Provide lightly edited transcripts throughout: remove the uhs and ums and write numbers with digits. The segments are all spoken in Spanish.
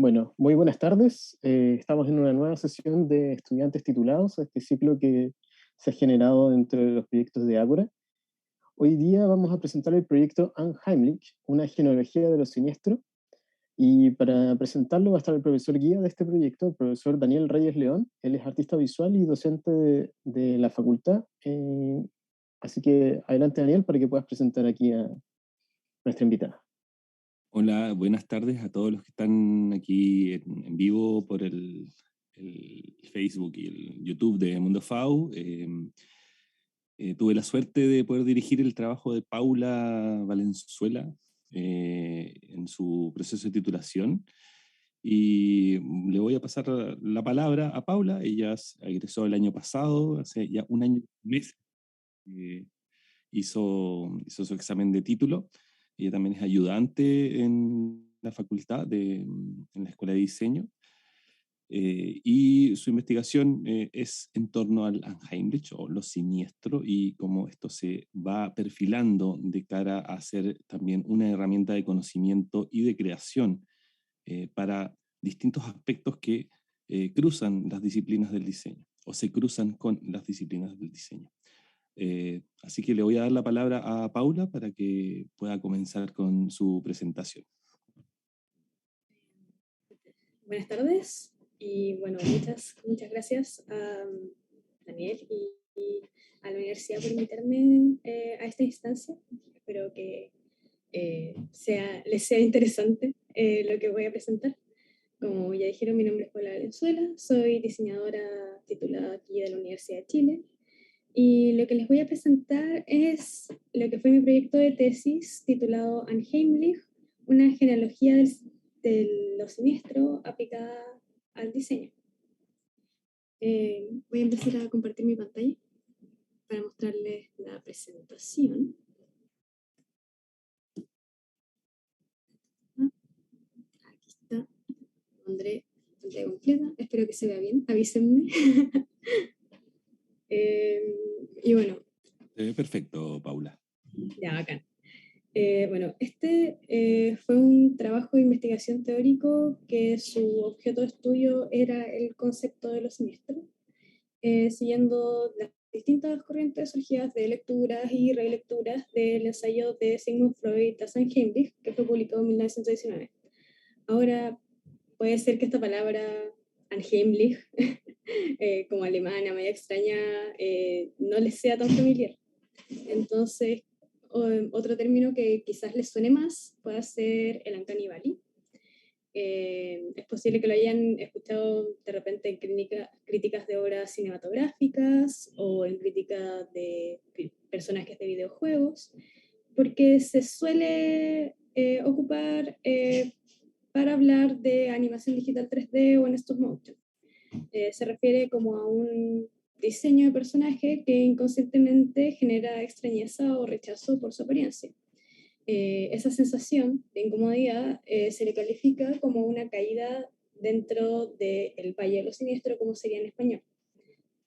Bueno, muy buenas tardes. Estamos en una nueva sesión de estudiantes titulados, este ciclo que se ha generado dentro de los proyectos de Ágora. Hoy día vamos a presentar el proyecto Unheimlich, una genealogía de lo siniestro. Y para presentarlo va a estar el profesor guía de este proyecto, el profesor Daniel Reyes León. Él es artista visual y docente de la facultad. Así que adelante, Daniel, para que puedas presentar aquí a nuestra invitada. Hola, buenas tardes a todos los que están aquí en vivo por el Facebook y el YouTube de Mundo FAU. Tuve la suerte de poder dirigir el trabajo de Paula Valenzuela en su proceso de titulación. Y le voy a pasar la palabra a Paula. Ella egresó el año pasado, hace ya un año y meses. Hizo su examen de título. Ella también es ayudante en la facultad, en la Escuela de Diseño. Y su investigación es en torno al Unheimlich o lo siniestro y cómo esto se va perfilando de cara a ser también una herramienta de conocimiento y de creación para distintos aspectos que cruzan las disciplinas del diseño o se cruzan con las disciplinas del diseño. Así que le voy a dar la palabra a Paula para que pueda comenzar con su presentación. Buenas tardes y bueno, muchas gracias a Daniel y a la universidad por invitarme a esta instancia. Espero que les sea interesante lo que voy a presentar. Como ya dijeron, mi nombre es Paula Valenzuela, soy diseñadora titulada aquí de la Universidad de Chile. Y lo que les voy a presentar es lo que fue mi proyecto de tesis titulado Unheimlich, una genealogía de lo siniestro aplicada al diseño. Voy a empezar a compartir mi pantalla para mostrarles la presentación. Aquí está. Pondré pantalla completa. Espero que se vea bien. Avísenme. Y bueno. Se ve perfecto, Paula. Ya, bacán. Bueno, este fue un trabajo de investigación teórico que su objeto de estudio era el concepto de lo siniestro, siguiendo las distintas corrientes surgidas de lecturas y relecturas del ensayo de Sigmund Freud, Das Unheimlich, que fue publicado en 1919. Ahora, puede ser que esta palabra Unheimlich, como alemana, media extraña, no les sea tan familiar. Entonces, otro término que quizás les suene más puede ser el Uncanny Valley. Es posible que lo hayan escuchado de repente en críticas de obras cinematográficas o en críticas de personajes de videojuegos, porque se suele ocupar para hablar de animación digital 3D o en stop motion. Se refiere como a un diseño de personaje que inconscientemente genera extrañeza o rechazo por su apariencia. Esa sensación de incomodidad se le califica como una caída dentro del valle de lo siniestro, como sería en español.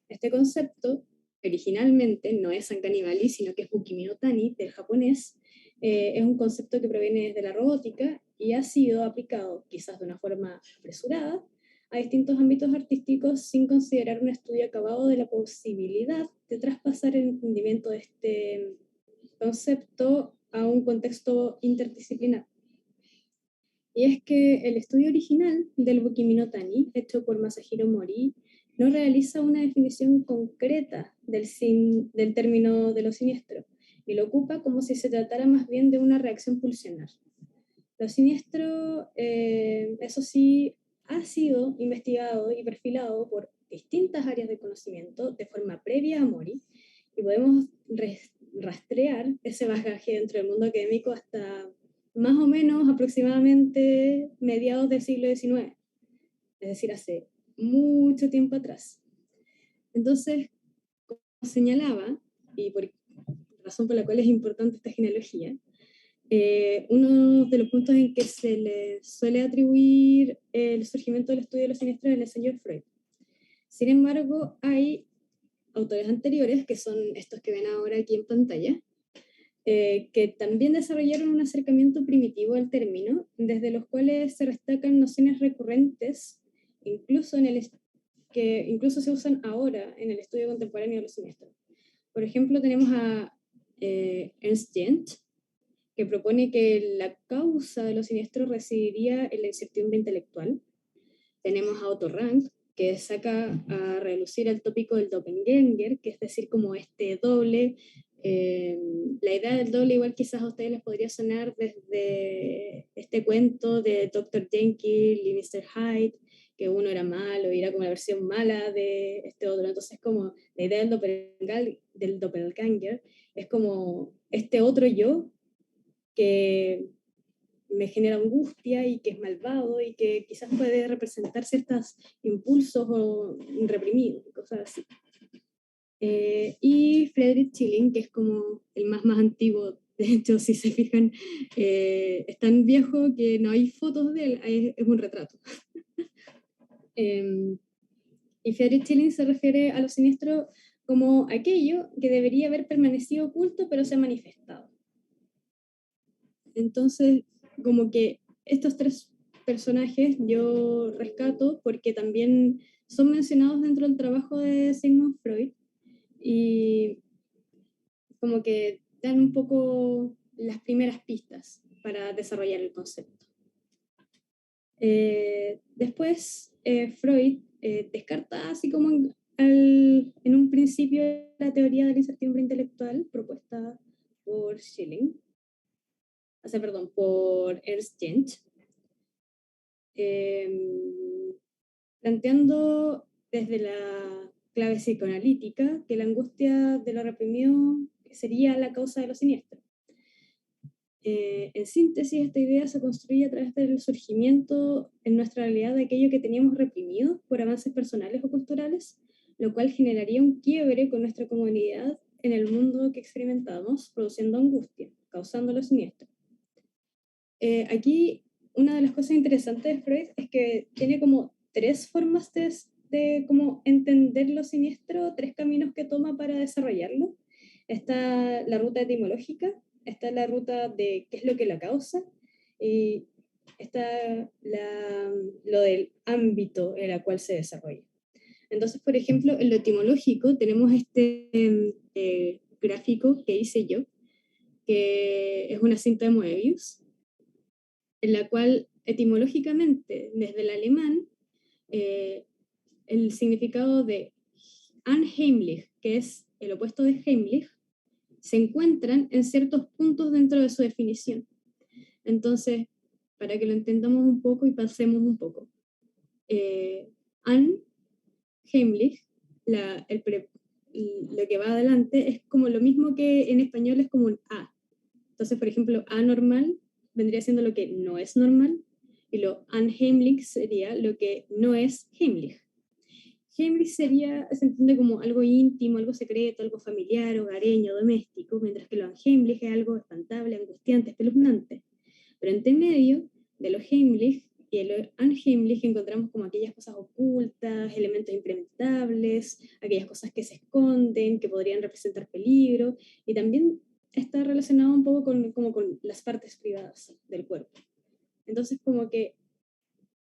Este concepto originalmente no es Uncanny Valley, sino que es Bukimi no Tani, del japonés. Es un concepto que proviene de la robótica y ha sido aplicado, quizás de una forma apresurada, a distintos ámbitos artísticos sin considerar un estudio acabado de la posibilidad de traspasar el entendimiento de este concepto a un contexto interdisciplinar. Y es que el estudio original del Bukimi no Tani, hecho por Masahiro Mori, no realiza una definición concreta del término de lo siniestro, y lo ocupa como si se tratara más bien de una reacción pulsional. Lo siniestro, eso sí, ha sido investigado y perfilado por distintas áreas de conocimiento de forma previa a Mori, y podemos rastrear ese bagaje dentro del mundo académico hasta más o menos aproximadamente mediados del siglo XIX, es decir, hace mucho tiempo atrás. Entonces, como señalaba, y por razón por la cual es importante esta genealogía, uno de los puntos en que se le suele atribuir el surgimiento del estudio de los siniestros es el señor Freud. Sin embargo, hay autores anteriores, que son estos que ven ahora aquí en pantalla, que también desarrollaron un acercamiento primitivo al término, desde los cuales se destacan nociones recurrentes, que incluso se usan ahora en el estudio contemporáneo de los siniestros. Por ejemplo, tenemos a Ernst Jent, que propone que la causa de los siniestros residiría en la incertidumbre intelectual. Tenemos a Otto Rank, que saca a relucir el tópico del doppelganger, que es decir, como este doble. La idea del doble igual quizás a ustedes les podría sonar desde este cuento de Dr. Jekyll y Mr. Hyde, que uno era malo y era como la versión mala de este otro. Entonces como la idea del doppelganger es como este otro yo que me genera angustia y que es malvado y que quizás puede representar ciertos impulsos o reprimidos y cosas así. Y Friedrich Schilling, que es como el más antiguo, de hecho, si se fijan, es tan viejo que no hay fotos de él, es un retrato. Y Friedrich Schilling se refiere a lo siniestro como aquello que debería haber permanecido oculto pero se ha manifestado. Entonces, como que estos tres personajes yo rescato porque también son mencionados dentro del trabajo de Sigmund Freud y como que dan un poco las primeras pistas para desarrollar el concepto. Después, Freud descarta así como en un principio la teoría de la incertidumbre intelectual propuesta por Schilling, por Ernst Jent, planteando desde la clave psicoanalítica que la angustia de lo reprimido sería la causa de lo siniestro. En síntesis, esta idea se construye a través del surgimiento en nuestra realidad de aquello que teníamos reprimido por avances personales o culturales, lo cual generaría un quiebre con nuestra comunidad en el mundo que experimentamos, produciendo angustia, causando lo siniestro. Aquí una de las cosas interesantes de Freud es que tiene como tres formas de como entender lo siniestro, tres caminos que toma para desarrollarlo. Está la ruta etimológica, está la ruta de qué es lo que la causa, y está lo del ámbito en el cual se desarrolla. Entonces, por ejemplo, en lo etimológico tenemos este gráfico que hice yo, que es una cinta de Moebius, en la cual etimológicamente, desde el alemán, el significado de unheimlich, que es el opuesto de heimlich, se encuentran en ciertos puntos dentro de su definición. Entonces, para que lo entendamos un poco y pasemos un poco, unheimlich, lo que va adelante, es como lo mismo que en español es como un A. Entonces, por ejemplo, anormal vendría siendo lo que no es normal, y lo unheimlich sería lo que no es heimlich. Heimlich se entiende como algo íntimo, algo secreto, algo familiar, hogareño, doméstico, mientras que lo unheimlich es algo espantable, angustiante, espeluznante. Pero entre medio de lo heimlich y lo unheimlich encontramos como aquellas cosas ocultas, elementos implementables, aquellas cosas que se esconden, que podrían representar peligro, y también está relacionado un poco con las partes privadas del cuerpo. Entonces, como que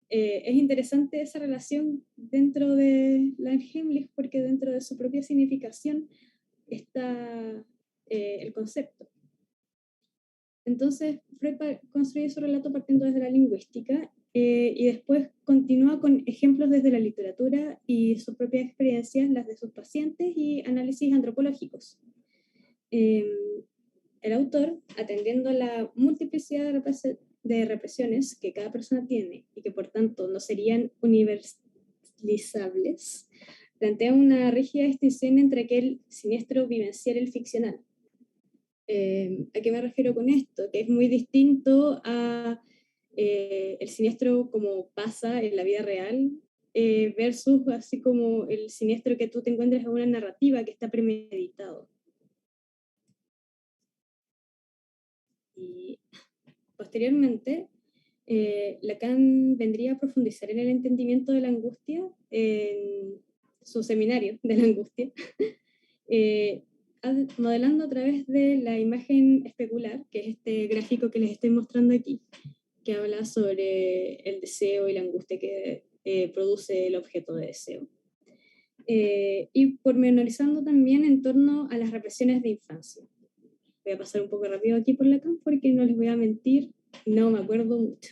es interesante esa relación dentro de la Heimlich, porque dentro de su propia significación está el concepto. Entonces, Freud construye su relato partiendo desde la lingüística y después continúa con ejemplos desde la literatura y sus propias experiencias, las de sus pacientes y análisis antropológicos. El autor, atendiendo a la multiplicidad de represiones que cada persona tiene y que por tanto no serían universalizables, plantea una rígida distinción entre aquel siniestro vivencial y el ficcional. ¿A qué me refiero con esto? Que es muy distinto a el siniestro como pasa en la vida real versus así como el siniestro que tú te encuentras en una narrativa que está premeditado. Y posteriormente, Lacan vendría a profundizar en el entendimiento de la angustia en su seminario de la angustia, modelando a través de la imagen especular, que es este gráfico que les estoy mostrando aquí, que habla sobre el deseo y la angustia que produce el objeto de deseo. Y pormenorizando también en torno a las represiones de infancia. Voy a pasar un poco rápido aquí por la CAM porque no les voy a mentir, no me acuerdo mucho.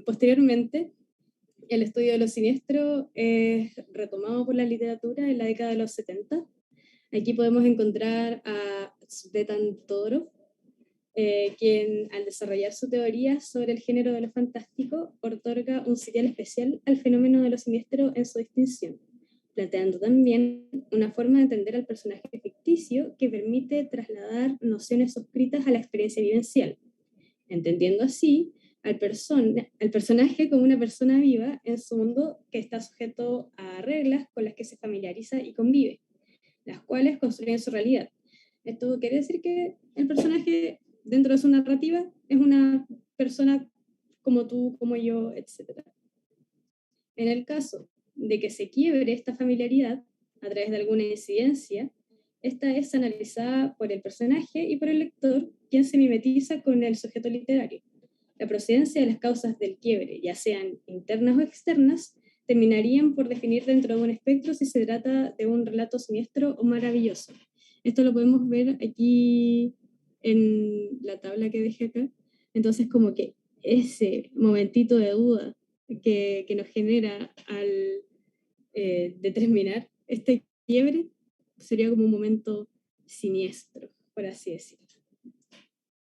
Posteriormente, el estudio de lo siniestro es retomado por la literatura en la década de los 70. Aquí podemos encontrar a Tzvetan Todorov, quien al desarrollar su teoría sobre el género de lo fantástico, otorga un sitial especial al fenómeno de lo siniestro en su distinción, planteando también una forma de entender al personaje ficticio que permite trasladar nociones suscritas a la experiencia vivencial, entendiendo así al personaje como una persona viva en su mundo que está sujeto a reglas con las que se familiariza y convive, las cuales construyen su realidad. Esto quiere decir que el personaje dentro de su narrativa es una persona como tú, como yo, etc. En el caso de que se quiebre esta familiaridad a través de alguna incidencia, esta es analizada por el personaje y por el lector, quien se mimetiza con el sujeto literario. La procedencia de las causas del quiebre, ya sean internas o externas, terminarían por definir dentro de un espectro si se trata de un relato siniestro o maravilloso. Esto lo podemos ver aquí en la tabla que dejé acá. Entonces, como que ese momentito de duda que nos genera al determinar este quiebre sería como un momento siniestro, por así decirlo.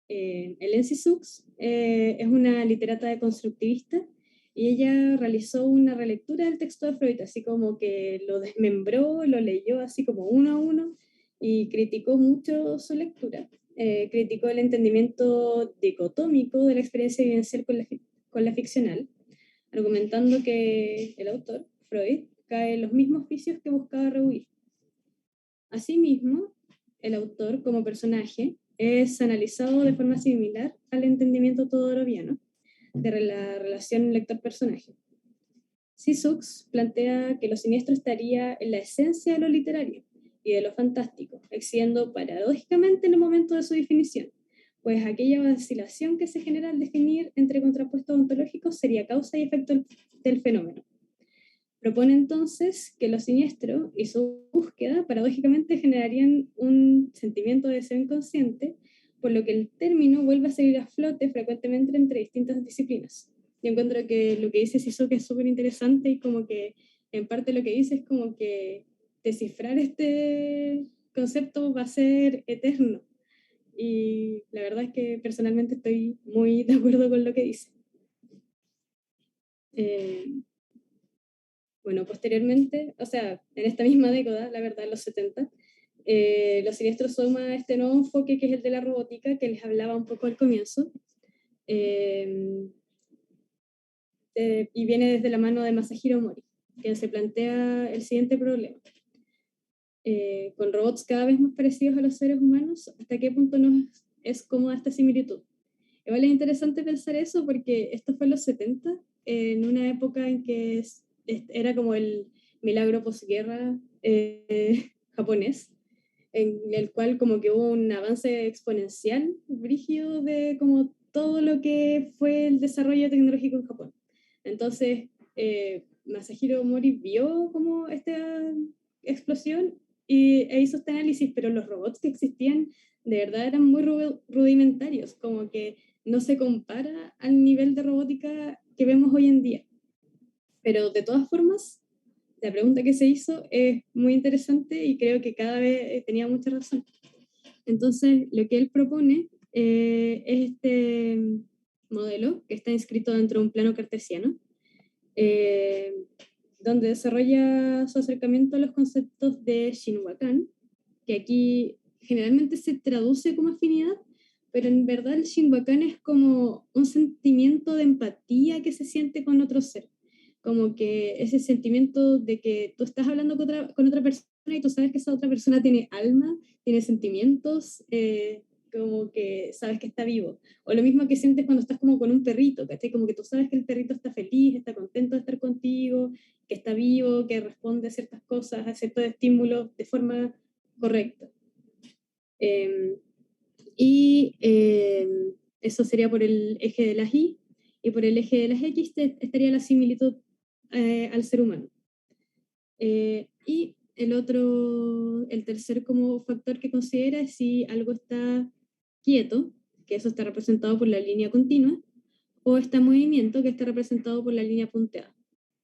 Elsie Sux es una literata deconstructivista y ella realizó una relectura del texto de Freud, así como que lo desmembró, lo leyó así como uno a uno y criticó mucho su lectura. Criticó el entendimiento dicotómico de la experiencia vivencial con la ficcional, argumentando que el autor, Freud, cae en los mismos vicios que buscaba rehuir. Asimismo, el autor como personaje es analizado de forma similar al entendimiento todoroviano de la relación lector-personaje. Sixux plantea que lo siniestro estaría en la esencia de lo literario y de lo fantástico, excediendo paradójicamente en el momento de su definición, pues aquella vacilación que se genera al definir entre contrapuestos ontológicos sería causa y efecto del fenómeno. Propone entonces que lo siniestro y su búsqueda paradójicamente generarían un sentimiento de deseo inconsciente, por lo que el término vuelve a salir a flote frecuentemente entre distintas disciplinas. Yo encuentro que lo que dice Sixux es súper interesante y como que en parte lo que dice es como que descifrar este concepto va a ser eterno. Y la verdad es que personalmente estoy muy de acuerdo con lo que dice. Bueno, posteriormente, o sea, en esta misma década, la verdad, en los 70, los siniestros toma este nuevo enfoque que es el de la robótica, que les hablaba un poco al comienzo, y viene desde la mano de Masahiro Mori, quien se plantea el siguiente problema. Con robots cada vez más parecidos a los seres humanos, ¿hasta qué punto nos es cómoda esta similitud? Igual es interesante pensar eso porque esto fue en los 70, en una época en que era como el milagro posguerra japonés, en el cual como que hubo un avance exponencial, brígido de como todo lo que fue el desarrollo tecnológico en Japón. Entonces, Masahiro Mori vio como esta explosión e hizo este análisis, pero los robots que existían de verdad eran muy rudimentarios, como que no se compara al nivel de robótica que vemos hoy en día. Pero de todas formas, la pregunta que se hizo es muy interesante y creo que cada vez tenía mucha razón. Entonces, lo que él propone es este modelo que está inscrito dentro de un plano cartesiano, donde desarrolla su acercamiento a los conceptos de Shinwakan, que aquí generalmente se traduce como afinidad, pero en verdad el Shinwakan es como un sentimiento de empatía que se siente con otro ser, como que ese sentimiento de que tú estás hablando con otra persona y tú sabes que esa otra persona tiene alma, tiene sentimientos, como que sabes que está vivo. O lo mismo que sientes cuando estás como con un perrito, ¿cachai? Como que tú sabes que el perrito está feliz, está contento de estar contigo que está vivo, que responde a ciertas cosas, a ciertos estímulos de forma correcta. Eso sería por el eje de las Y, y por el eje de las X estaría la similitud al ser humano. Y el tercer como factor que considera es si algo está quieto, que eso está representado por la línea continua, o está en movimiento, que está representado por la línea punteada.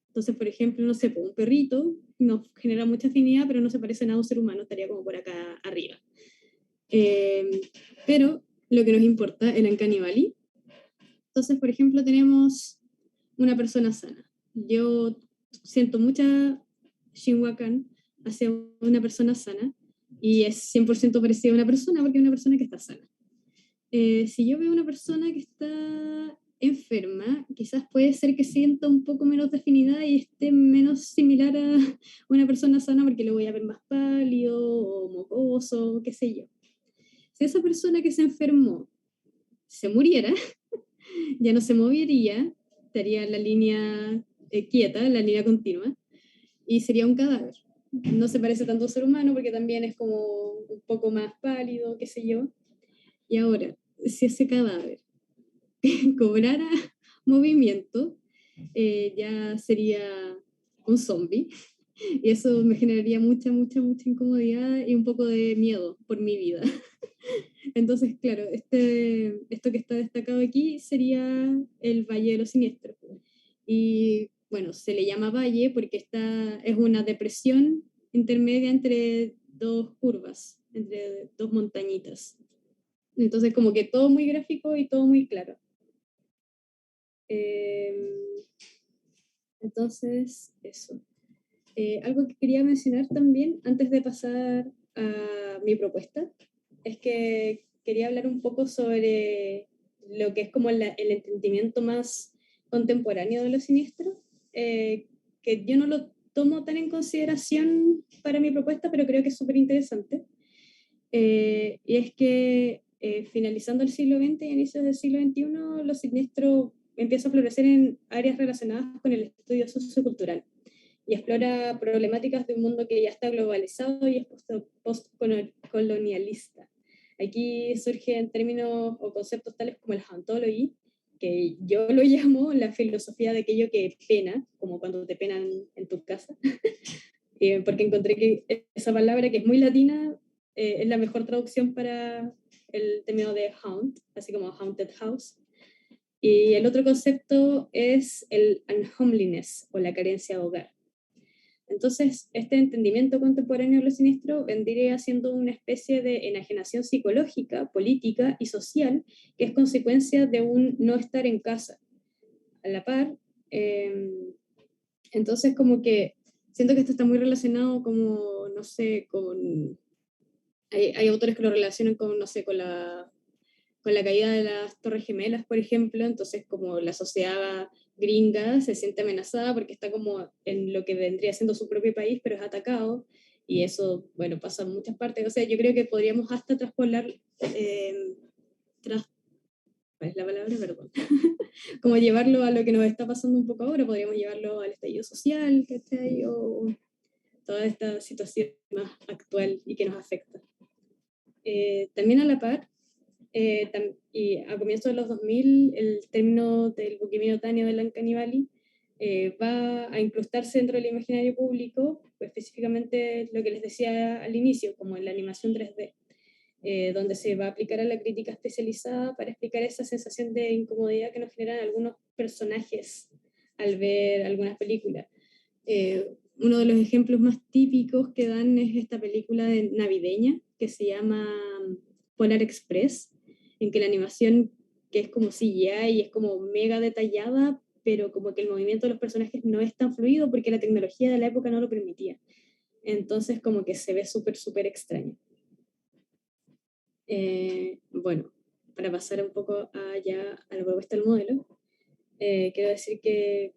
Entonces, por ejemplo, no sé, pues un perrito nos genera mucha afinidad, pero no se parece nada a un ser humano, estaría como por acá arriba. Pero lo que nos importa, el Uncanny Valley. Entonces, por ejemplo, tenemos una persona sana. Yo siento mucha Shinwakan hacia una persona sana y es 100% parecida a una persona porque es una persona que está sana. Si yo veo una persona que está enferma, quizás puede ser que sienta un poco menos de afinidad y esté menos similar a una persona sana porque lo voy a ver más pálido o mocoso, qué sé yo. Si esa persona que se enfermó se muriera, ya no se movería, estaría en la línea quieta, en la línea continua, y sería un cadáver. No se parece tanto a un ser humano porque también es como un poco más pálido, qué sé yo. Y ahora, si ese cadáver cobrara movimiento, ya sería un zombie. Y eso me generaría mucha incomodidad y un poco de miedo por mi vida. Entonces, claro, esto que está destacado aquí sería el Valle de los Siniestros. Y bueno, se le llama valle porque es una depresión intermedia entre dos curvas, entre dos montañitas. Entonces, como que todo muy gráfico y todo muy claro. Entonces, eso. Algo que quería mencionar también antes de pasar a mi propuesta es que quería hablar un poco sobre lo que es como el entendimiento más contemporáneo de lo siniestro, que yo no lo tomo tan en consideración para mi propuesta, pero creo que es súper interesante. Y es que finalizando el siglo XX y inicios del siglo XXI, lo siniestro empieza a florecer en áreas relacionadas con el estudio sociocultural y explora problemáticas de un mundo que ya está globalizado y es postcolonialista. Aquí surgen términos o conceptos tales como el hauntology, que yo lo llamo la filosofía de aquello que pena, como cuando te penan en tu casa, porque encontré que esa palabra, que es muy latina, es la mejor traducción para el término de haunt, así como haunted house. Y el otro concepto es el unhomeliness, o la carencia de hogar. Entonces, este entendimiento contemporáneo de lo siniestro vendría siendo una especie de enajenación psicológica, política y social que es consecuencia de un no estar en casa. A la par, entonces como que siento que esto está muy relacionado como, no sé, hay autores que lo relacionan con, no sé, con la caída de las Torres Gemelas, por ejemplo, entonces como la sociedad gringa se siente amenazada porque está como en lo que vendría siendo su propio país, pero es atacado, y eso, bueno, pasa en muchas partes. O sea, yo creo que podríamos hasta traspolar, ¿cuál es la palabra? Perdón. Como llevarlo a lo que nos está pasando un poco ahora, podríamos llevarlo al estallido social, ¿cachai? O toda esta situación más actual y que nos afecta. También a la par, y a comienzos de los 2000, el término del Bukit-Minotani o del Uncanny Valley va a incrustarse dentro del imaginario público, pues específicamente lo que les decía al inicio, como en la animación 3D, donde se va a aplicar a la crítica especializada para explicar esa sensación de incomodidad que nos generan algunos personajes al ver algunas películas. Uno de los ejemplos más típicos que dan es esta película navideña que se llama Polar Express, en que la animación, que es como CGI y es como mega detallada, pero como que el movimiento de los personajes no es tan fluido porque la tecnología de la época no lo permitía. Entonces como que se ve súper extraño. Bueno, para pasar un poco allá a la propuesta del modelo, quiero decir que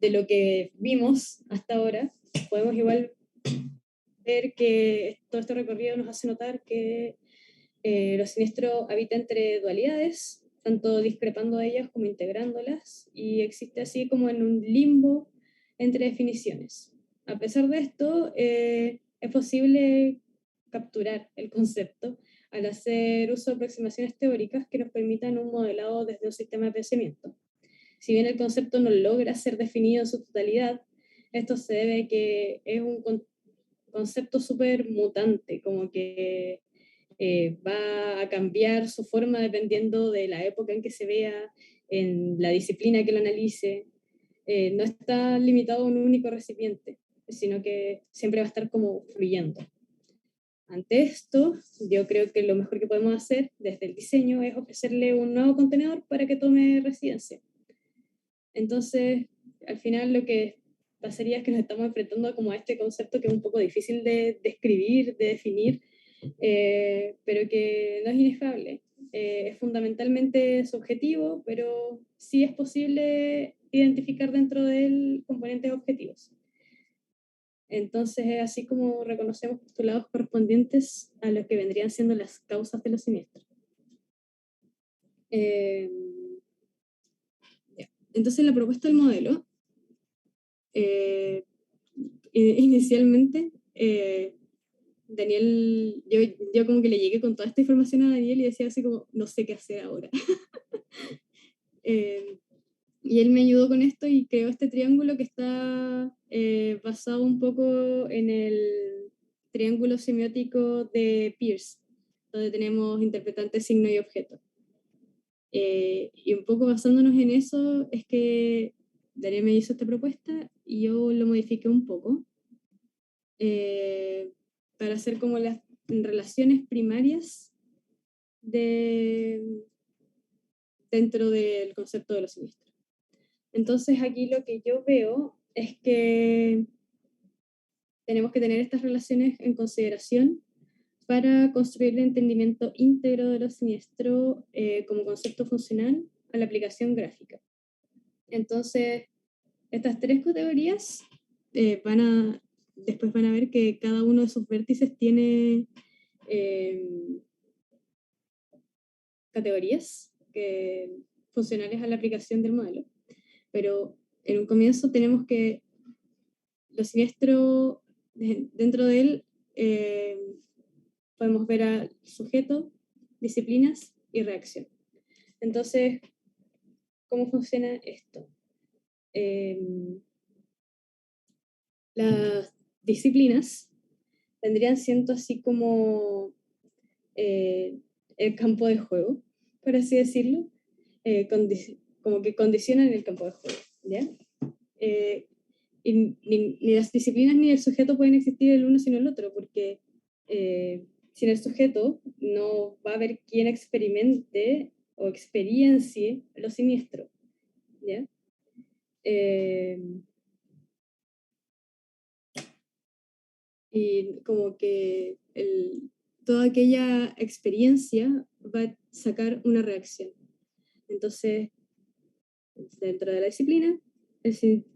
de lo que vimos hasta ahora, podemos igual ver que todo este recorrido nos hace notar que lo siniestro habita entre dualidades, tanto discrepando de ellas como integrándolas, y existe así como en un limbo entre definiciones. A pesar de esto, es posible capturar el concepto al hacer uso de aproximaciones teóricas que nos permitan un modelado desde un sistema de pensamiento. Si bien el concepto no logra ser definido en su totalidad, esto se debe a que es un concepto súper mutante, como que va a cambiar su forma dependiendo de la época en que se vea, en la disciplina que lo analice. No está limitado a un único recipiente, sino que siempre va a estar como fluyendo. Ante esto, yo creo que lo mejor que podemos hacer desde el diseño es ofrecerle un nuevo contenedor para que tome residencia. Entonces, al final lo que pasaría es que nos estamos enfrentando como a este concepto que es un poco difícil de describir, de definir, pero que no es inefable. Es fundamentalmente subjetivo, pero sí es posible identificar dentro de él componentes objetivos. Entonces es así como reconocemos postulados correspondientes a lo que vendrían siendo las causas de los siniestros. Entonces la propuesta del modelo, inicialmente, Daniel, yo como que le llegué con toda esta información a Daniel y decía así como, no sé qué hacer ahora. Y él me ayudó con esto y creó este triángulo que está basado un poco en el triángulo semiótico de Peirce, donde tenemos interpretante, signo y objeto. Y un poco basándonos en eso es que Daniel me hizo esta propuesta y yo lo modifiqué un poco para hacer como las relaciones primarias dentro del concepto de los siniestros. Entonces aquí lo que yo veo es que tenemos que tener estas relaciones en consideración para construir el entendimiento íntegro de lo siniestro como concepto funcional a la aplicación gráfica. Entonces, estas tres categorías después van a ver que cada uno de sus vértices tiene categorías funcionales a la aplicación del modelo. Pero en un comienzo tenemos que lo siniestro, dentro de él, podemos ver al sujeto, disciplinas y reacción. Entonces, ¿cómo funciona esto? Las disciplinas vendrían siendo así como el campo de juego, por así decirlo, como que condicionan el campo de juego, ¿ya? Y ni las disciplinas ni el sujeto pueden existir el uno sin el otro, porque sin el sujeto no va a haber quien experimente o experiencie lo siniestro, ¿ya? Y como que toda aquella experiencia va a sacar una reacción. Entonces, dentro de la disciplina,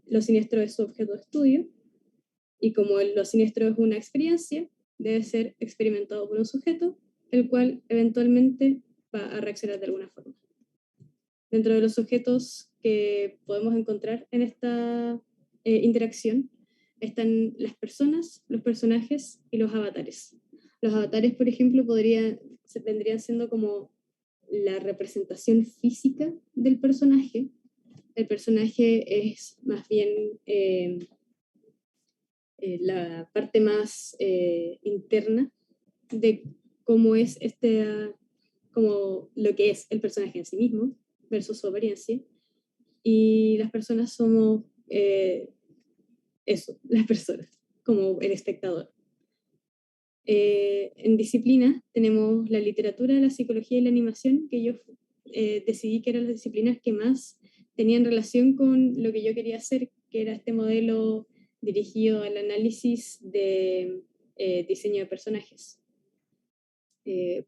lo siniestro es su objeto de estudio, y como lo siniestro es una experiencia, debe ser experimentado por un sujeto, el cual eventualmente va a reaccionar de alguna forma. Dentro de los sujetos que podemos encontrar en esta interacción están las personas, los personajes y los avatares. Los avatares, por ejemplo, vendrían siendo como la representación física del personaje. El personaje es más bien la parte más interna de cómo es como lo que es el personaje en sí mismo versus su apariencia, y las personas somos eso, las personas, como el espectador. En disciplina tenemos la literatura, la psicología y la animación, que yo decidí que eran las disciplinas que más tenían relación con lo que yo quería hacer, que era este modelo dirigido al análisis de diseño de personajes.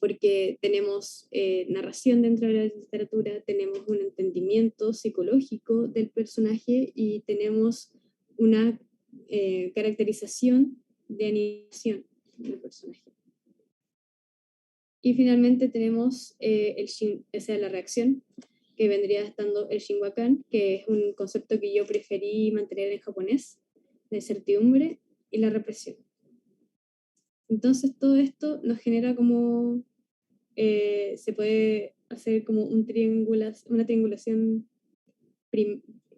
Porque tenemos narración dentro de la literatura, tenemos un entendimiento psicológico del personaje y tenemos una caracterización de animación del personaje. Y finalmente tenemos la reacción, que vendría estando el Shinwakan, que es un concepto que yo preferí mantener en japonés, la incertidumbre y la represión. Entonces todo esto nos genera como, se puede hacer como una triangulación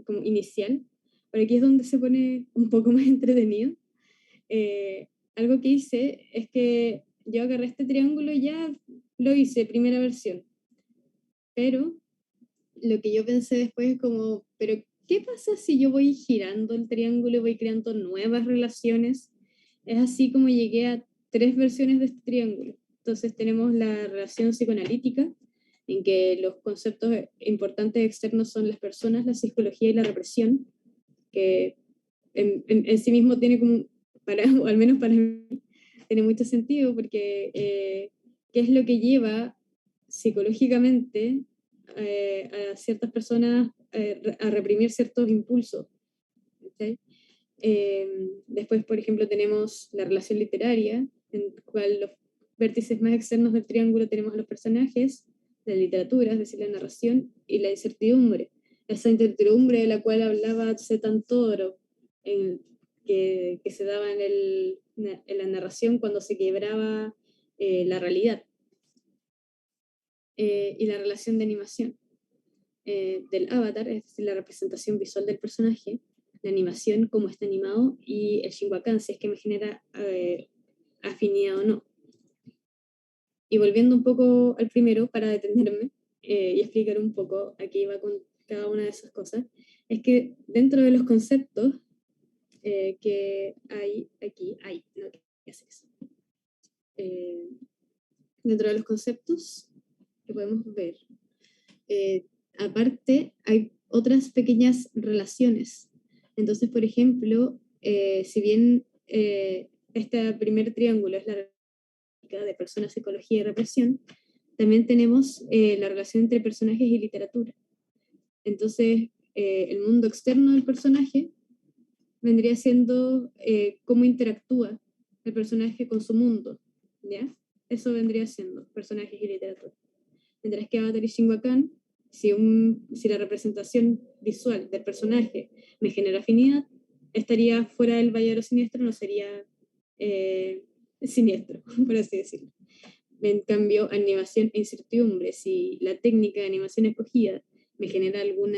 como inicial, pero aquí es donde se pone un poco más entretenido. Algo que hice es que yo agarré este triángulo y ya lo hice, primera versión, pero lo que yo pensé después es como, pero ¿qué pasa si yo voy girando el triángulo y voy creando nuevas relaciones? Es así como llegué a 3 versiones de este triángulo. Entonces tenemos la relación psicoanalítica, en que los conceptos importantes externos son las personas, la psicología y la represión, que en sí mismo tiene como, o al menos para mí, tiene mucho sentido, porque ¿qué es lo que lleva psicológicamente a ciertas personas a reprimir ciertos impulsos? ¿Okay? Después, por ejemplo, tenemos la relación literaria, en la cual los vértices más externos del triángulo tenemos a los personajes, la literatura, es decir, la narración, y la incertidumbre. Esa incertidumbre de la cual hablaba Tsetan Toro, que se daba en la narración cuando se quebraba la realidad. Y la relación de animación del avatar, es decir, la representación visual del personaje, la animación, cómo está animado, y el Shinwakan, si es que me genera afinidad o no. Y volviendo un poco al primero, para detenerme y explicar un poco a qué iba con cada una de esas cosas, es que dentro de los conceptos que hay aquí, no, ¿qué es eso? Dentro de los conceptos que podemos ver, aparte hay otras pequeñas relaciones. Entonces, por ejemplo, si bien este primer triángulo es la de personas, psicología y represión, también tenemos la relación entre personajes y literatura. Entonces, el mundo externo del personaje vendría siendo cómo interactúa el personaje con su mundo, ¿ya? Eso vendría siendo personajes y literatura. Mientras que Avatar y Shinwakan, si la representación visual del personaje me genera afinidad, estaría fuera del Valle de los Siniestros, no sería siniestro, por así decirlo. En cambio, animación e incertidumbre, si la técnica de animación escogida me genera algún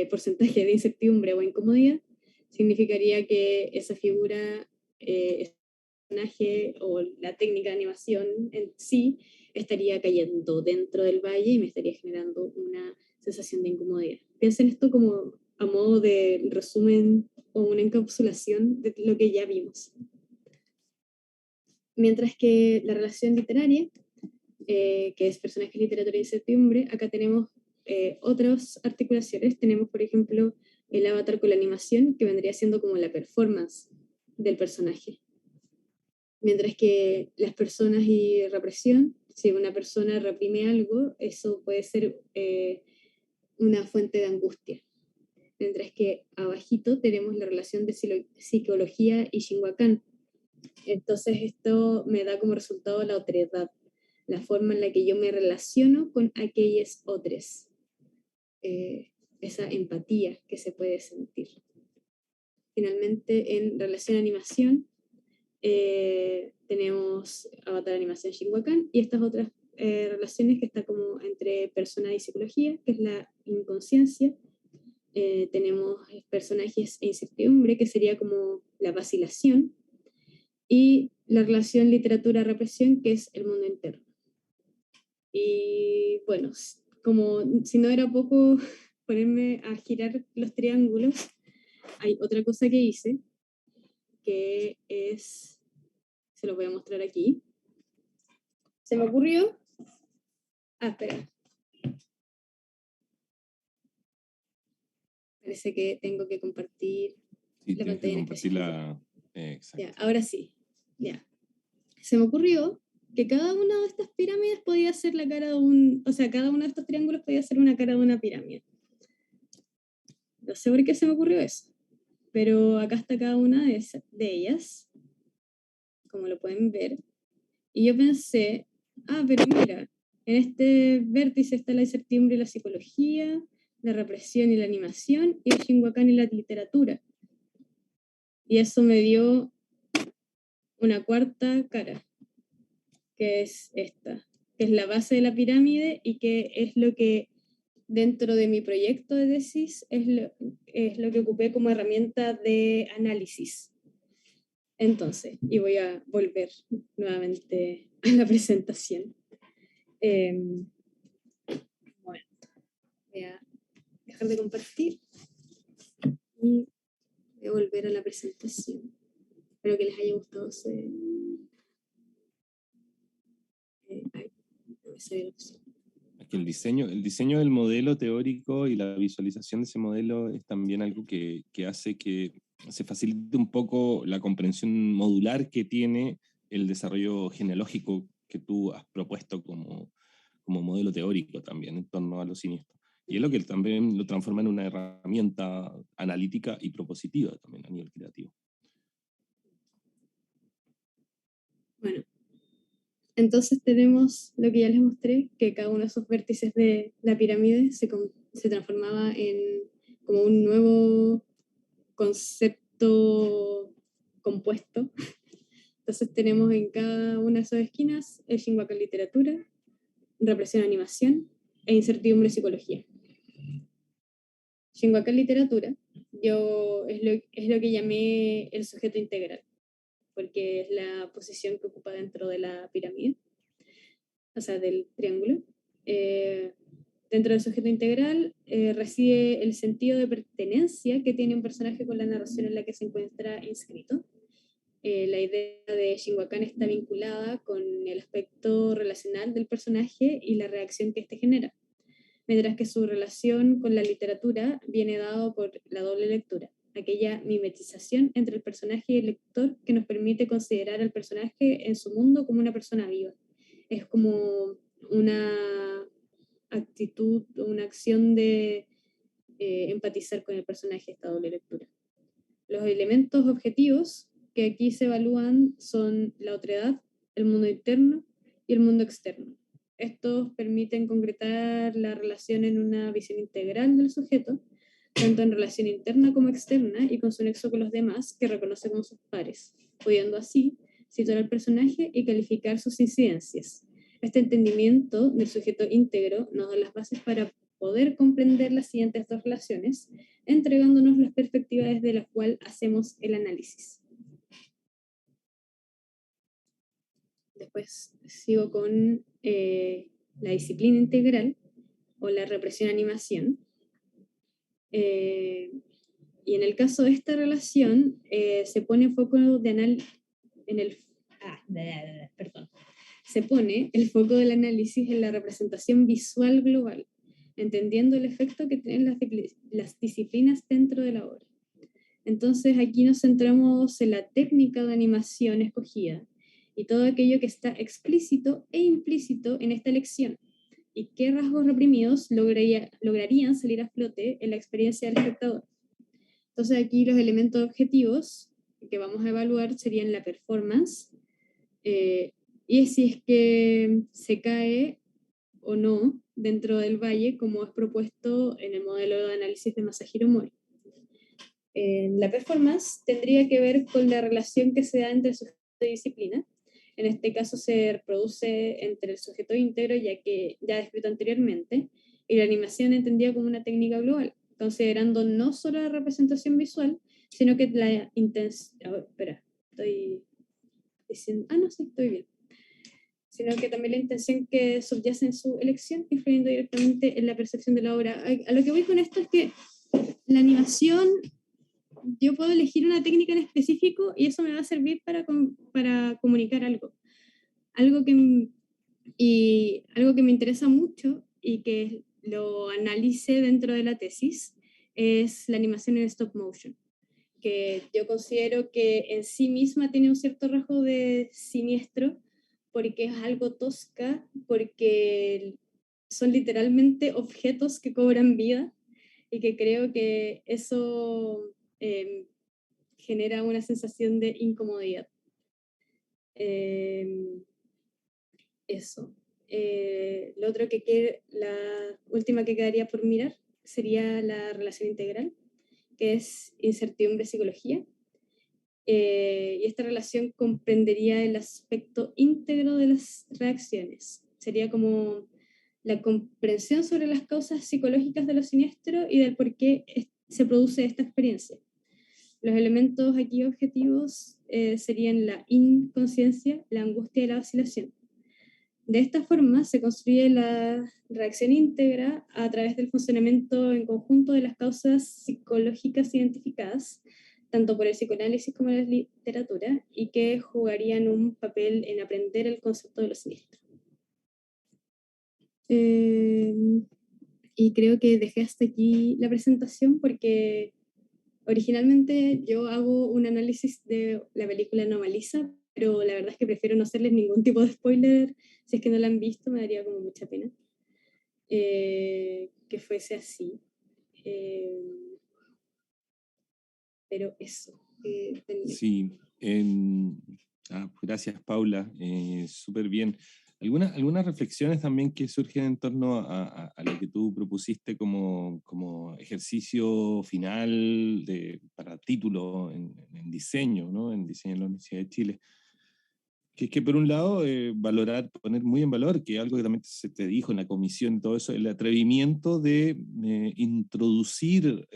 porcentaje de incertidumbre o incomodidad, significaría que esa figura, ese personaje o la técnica de animación en sí estaría cayendo dentro del valle y me estaría generando una sensación de incomodidad. Piensen esto como a modo de resumen o una encapsulación de lo que ya vimos. Mientras que la relación literaria, que es personaje, literatura y incertidumbre, acá tenemos otras articulaciones. Tenemos, por ejemplo, el avatar con la animación, que vendría siendo como la performance del personaje. Mientras que las personas y represión, si una persona reprime algo, eso puede ser una fuente de angustia. Mientras que abajito tenemos la relación de psicología y Shinwakan. Entonces esto me da como resultado la otredad, la forma en la que yo me relaciono con aquellos otros, esa empatía que se puede sentir. Finalmente, en relación a animación, tenemos Avatar Animación Shinwakan y estas otras relaciones que están como entre persona y psicología, que es la inconsciencia. Tenemos personajes e incertidumbre, que sería como la vacilación, y la relación literatura-represión, que es el mundo interno. Y bueno, como si no era poco ponerme a girar los triángulos, hay otra cosa que hice, que es, se lo voy a mostrar aquí. Se me ocurrió, espera. Parece que tengo que compartir la pantalla. Compartirla. Exacto. Ya, ahora sí. Ya. Se me ocurrió que cada una de estas pirámides podía ser la cara de cada uno de estos triángulos podía ser una cara de una pirámide. No sé por qué se me ocurrió eso, pero acá está cada una de ellas, como lo pueden ver. Y yo pensé, pero mira, En este vértice está la incertidumbre y la psicología, la represión y la animación, y el Shinwakan y la literatura. Y eso me dio una cuarta cara, que es esta, que es la base de la pirámide y que es lo que dentro de mi proyecto de tesis es lo que ocupé como herramienta de análisis. Entonces, y voy a volver nuevamente a la presentación. Un momento. Voy a dejar de compartir y voy a volver a la presentación. Espero que les haya gustado ay, no me sale la opción. Que el diseño del modelo teórico y la visualización de ese modelo es también algo que hace que se facilite un poco la comprensión modular que tiene el desarrollo genealógico que tú has propuesto como modelo teórico también en torno a los siniestros. Y es lo que también lo transforma en una herramienta analítica y propositiva también a nivel creativo. Bueno, entonces tenemos lo que ya les mostré, que cada uno de esos vértices de la pirámide se transformaba en como un nuevo concepto compuesto. Entonces tenemos en cada una de esas esquinas el Shinwakan literatura, represión animación e incertidumbre psicología. Shinwakan literatura es lo que llamé el sujeto integral, porque es la posición que ocupa dentro de la pirámide, o sea, del triángulo. Dentro del sujeto integral reside el sentido de pertenencia que tiene un personaje con la narración en la que se encuentra inscrito. La idea de Shinwakan está vinculada con el aspecto relacional del personaje y la reacción que éste genera, mientras que su relación con la literatura viene dado por la doble lectura, aquella mimetización entre el personaje y el lector que nos permite considerar al personaje en su mundo como una persona viva. Es como una actitud, una acción de empatizar con el personaje, esta doble lectura. Los elementos objetivos que aquí se evalúan son la otredad, el mundo interno y el mundo externo. Estos permiten concretar la relación en una visión integral del sujeto, tanto en relación interna como externa y con su nexo con los demás, que reconoce como sus pares, pudiendo así situar al personaje y calificar sus incidencias. Este entendimiento del sujeto íntegro nos da las bases para poder comprender las siguientes dos relaciones, entregándonos las perspectivas desde las cuales hacemos el análisis. Después sigo con la disciplina integral o la represión animación. Y en el caso de esta relación se pone foco de análisis se pone el foco del análisis en la representación visual global, entendiendo el efecto que tienen las disciplinas dentro de la obra. Entonces aquí nos centramos en la técnica de animación escogida y todo aquello que está explícito e implícito en esta elección y qué rasgos reprimidos lograrían salir a flote en la experiencia del espectador. Entonces aquí los elementos objetivos que vamos a evaluar serían la performance, y si es que se cae o no dentro del valle, como es propuesto en el modelo de análisis de Masahiro Mori. La performance tendría que ver con la relación que se da entre el sujeto y disciplina. En este caso se reproduce entre el sujeto íntegro, ya que ya descrito anteriormente, y la animación entendida como una técnica global, considerando no solo la representación visual, sino que la intención... espera, estoy diciendo... no, sí, estoy bien. Sino que también la intención que subyace en su elección, influyendo directamente en la percepción de la obra. A lo que voy con esto es que la animación, yo puedo elegir una técnica en específico y eso me va a servir para comunicar algo. Algo que me interesa mucho y que lo analice dentro de la tesis es la animación en stop motion, que yo considero que en sí misma tiene un cierto rasgo de siniestro, porque es algo tosca, porque son literalmente objetos que cobran vida y que creo que eso genera una sensación de incomodidad. Eso. Lo otro la última que quedaría por mirar sería la relación integral, que es incertidumbre psicología. Y esta relación comprendería el aspecto íntegro de las reacciones. Sería como la comprensión sobre las causas psicológicas de lo siniestro y del por qué se produce esta experiencia. Los elementos aquí objetivos serían la inconsciencia, la angustia y la vacilación. De esta forma se construye la reacción íntegra a través del funcionamiento en conjunto de las causas psicológicas identificadas, tanto por el psicoanálisis como la literatura, y que jugarían un papel en aprender el concepto de lo siniestro. Y creo que dejé hasta aquí la presentación porque originalmente yo hago un análisis de la película Anomalisa, pero la verdad es que prefiero no hacerles ningún tipo de spoiler. Si es que no la han visto, me daría como mucha pena que fuese así. Pero eso. Sí, gracias Paula, súper bien. Algunas reflexiones también que surgen en torno a lo que tú propusiste como ejercicio final para título en diseño, ¿no? En diseño en la Universidad de Chile. Que es que por un lado, poner muy en valor, que algo que también se te dijo en la comisión y todo eso, el atrevimiento de introducir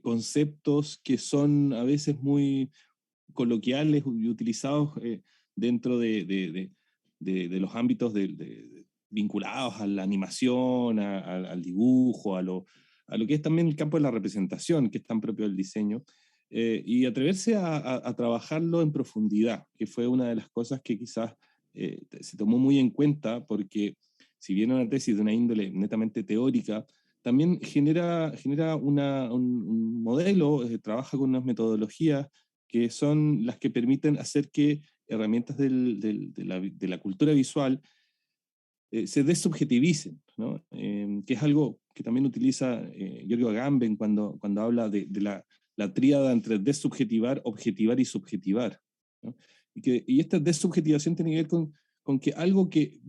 conceptos que son a veces muy coloquiales y utilizados dentro de los ámbitos vinculados a la animación, al dibujo, a lo que es también el campo de la representación, que es tan propio del diseño, y atreverse a trabajarlo en profundidad, que fue una de las cosas que quizás se tomó muy en cuenta, porque si bien una tesis de una índole netamente teórica, también genera un modelo, trabaja con unas metodologías que son las que permiten hacer que herramientas de la cultura visual se desubjetivicen, ¿no? Que es algo que también utiliza Giorgio Agamben cuando habla de la tríada entre desubjetivar, objetivar y subjetivar, ¿no? Y esta desubjetivación tiene que ver con que algo que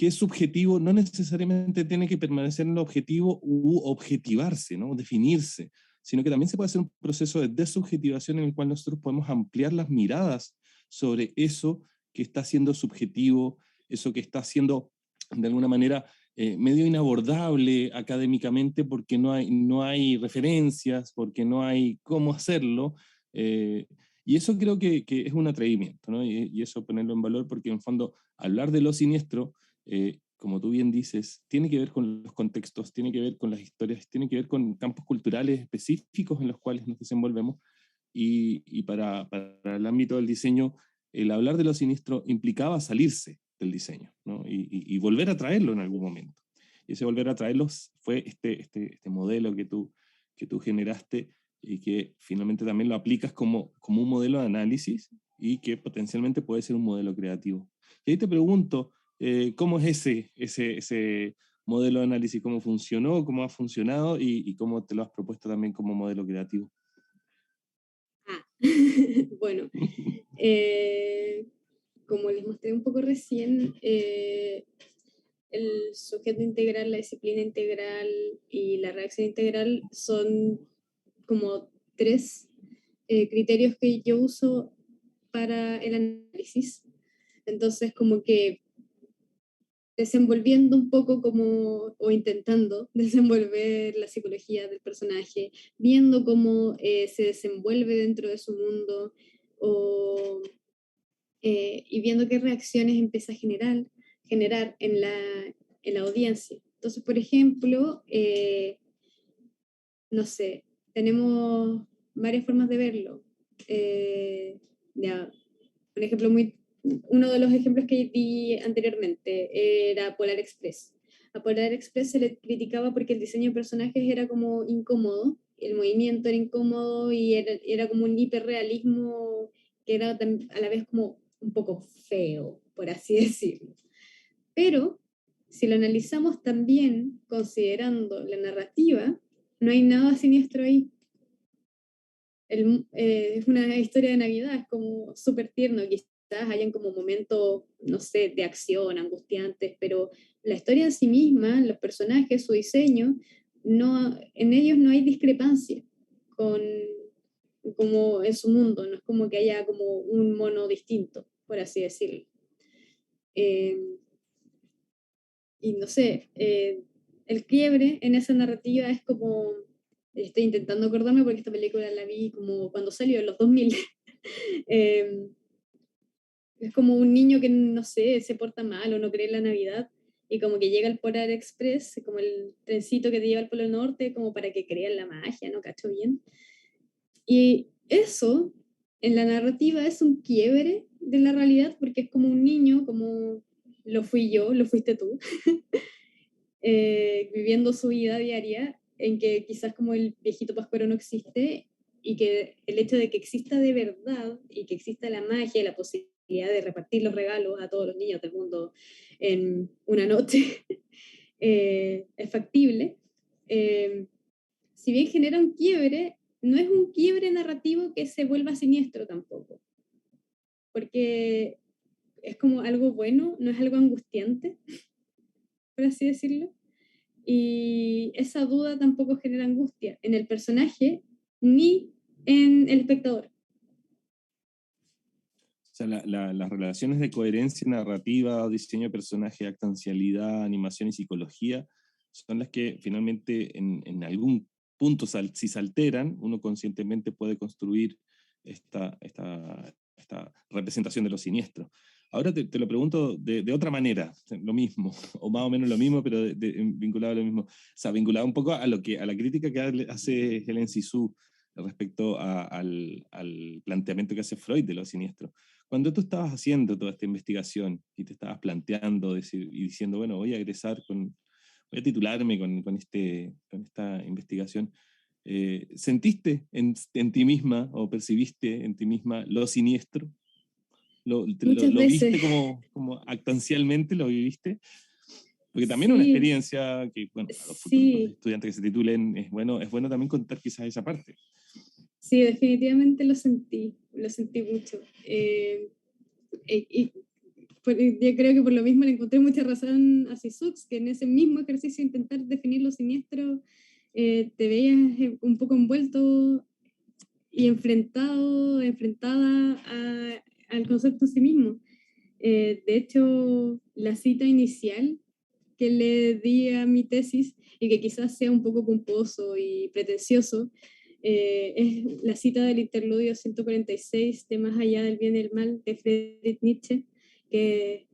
es subjetivo no necesariamente tiene que permanecer en el objetivo u objetivarse, ¿no? Definirse, sino que también se puede hacer un proceso de desubjetivación en el cual nosotros podemos ampliar las miradas sobre eso que está siendo subjetivo, eso que está siendo de alguna manera medio inabordable académicamente porque no hay referencias, porque no hay cómo hacerlo, y eso creo que es un atrevimiento, ¿no? Y eso ponerlo en valor porque en fondo hablar de lo siniestro, como tú bien dices, tiene que ver con los contextos, tiene que ver con las historias, tiene que ver con campos culturales específicos en los cuales nos desenvolvemos, y para el ámbito del diseño, el hablar de lo siniestro implicaba salirse del diseño, ¿no? Y volver a traerlo en algún momento. Y ese volver a traerlos fue este modelo que tú generaste y que finalmente también lo aplicas como un modelo de análisis y que potencialmente puede ser un modelo creativo. Y ahí te pregunto, ¿cómo es ese modelo de análisis? ¿Cómo funcionó? ¿Cómo ha funcionado? ¿Y cómo te lo has propuesto también como modelo creativo? Bueno, como les mostré un poco recién, el sujeto integral, la disciplina integral y la reacción integral son como tres criterios que yo uso para el análisis. Entonces, como que desenvolviendo un poco o intentando desenvolver la psicología del personaje, viendo cómo se desenvuelve dentro de su mundo y viendo qué reacciones empieza a generar en la audiencia. Entonces, por ejemplo, no sé, tenemos varias formas de verlo. Ya, por ejemplo, uno de los ejemplos que di anteriormente era Polar Express. A Polar Express se le criticaba porque el diseño de personajes era como incómodo, el movimiento era incómodo y era como un hiperrealismo que era a la vez como un poco feo, por así decirlo. Pero si lo analizamos también considerando la narrativa, no hay nada siniestro ahí. Es una historia de Navidad, es como súper tierno, hayan como momentos, no sé, de acción, angustiantes, pero la historia en sí misma, los personajes, su diseño, no, en ellos no hay discrepancia con como en su mundo, no es como que haya como un mono distinto, por así decirlo. Eh, y no sé, el quiebre en esa narrativa es como, estoy intentando acordarme porque esta película la vi como cuando salió, en los 2000. eh, es como un niño que, no sé, se porta mal o no cree en la Navidad y como que llega al Polar Express, como el trencito que te lleva al Polo Norte, como para que crea en la magia, no cacho bien. Y eso, en la narrativa, es un quiebre de la realidad porque es como un niño, como lo fui yo, lo fuiste tú, viviendo su vida diaria en que quizás como el viejito pascuero no existe y que el hecho de que exista de verdad y que exista la magia y la posibilidad de repartir los regalos a todos los niños del mundo en una noche es factible. Si bien genera un quiebre, no es un quiebre narrativo que se vuelva siniestro tampoco, porque es como algo bueno, no es algo angustiante, por así decirlo. Y esa duda tampoco genera angustia en el personaje ni en el espectador. O sea, las relaciones de coherencia narrativa, diseño de personaje, actancialidad, animación y psicología son las que finalmente en algún punto, si se alteran, uno conscientemente puede construir esta representación de lo siniestro. Ahora te lo pregunto de otra manera, lo mismo, o más o menos lo mismo, pero vinculado a lo mismo. O sea, vinculado un poco a la crítica que hace Helen Cixous respecto al planteamiento que hace Freud de lo siniestro. Cuando tú estabas haciendo toda esta investigación y te estabas planteando y diciendo, bueno, voy a titularme con esta investigación, ¿sentiste en ti misma o percibiste en ti misma lo siniestro? Muchas ¿Lo veces. viste como actancialmente, lo viviste? Porque también es una Sí, experiencia que, bueno, para los futuros sí, estudiantes que se titulen, es bueno también contar quizás esa parte. sí, definitivamente lo sentí mucho. Y yo creo que por lo mismo le encontré mucha razón a Cixous, que en ese mismo ejercicio de intentar definir lo siniestro, te veías un poco envuelto y enfrentada al concepto en sí mismo. De hecho, la cita inicial que le di a mi tesis, y que quizás sea un poco pomposo y pretencioso, es la cita del interludio 146 de Más allá del bien y el mal de Friedrich Nietzsche, que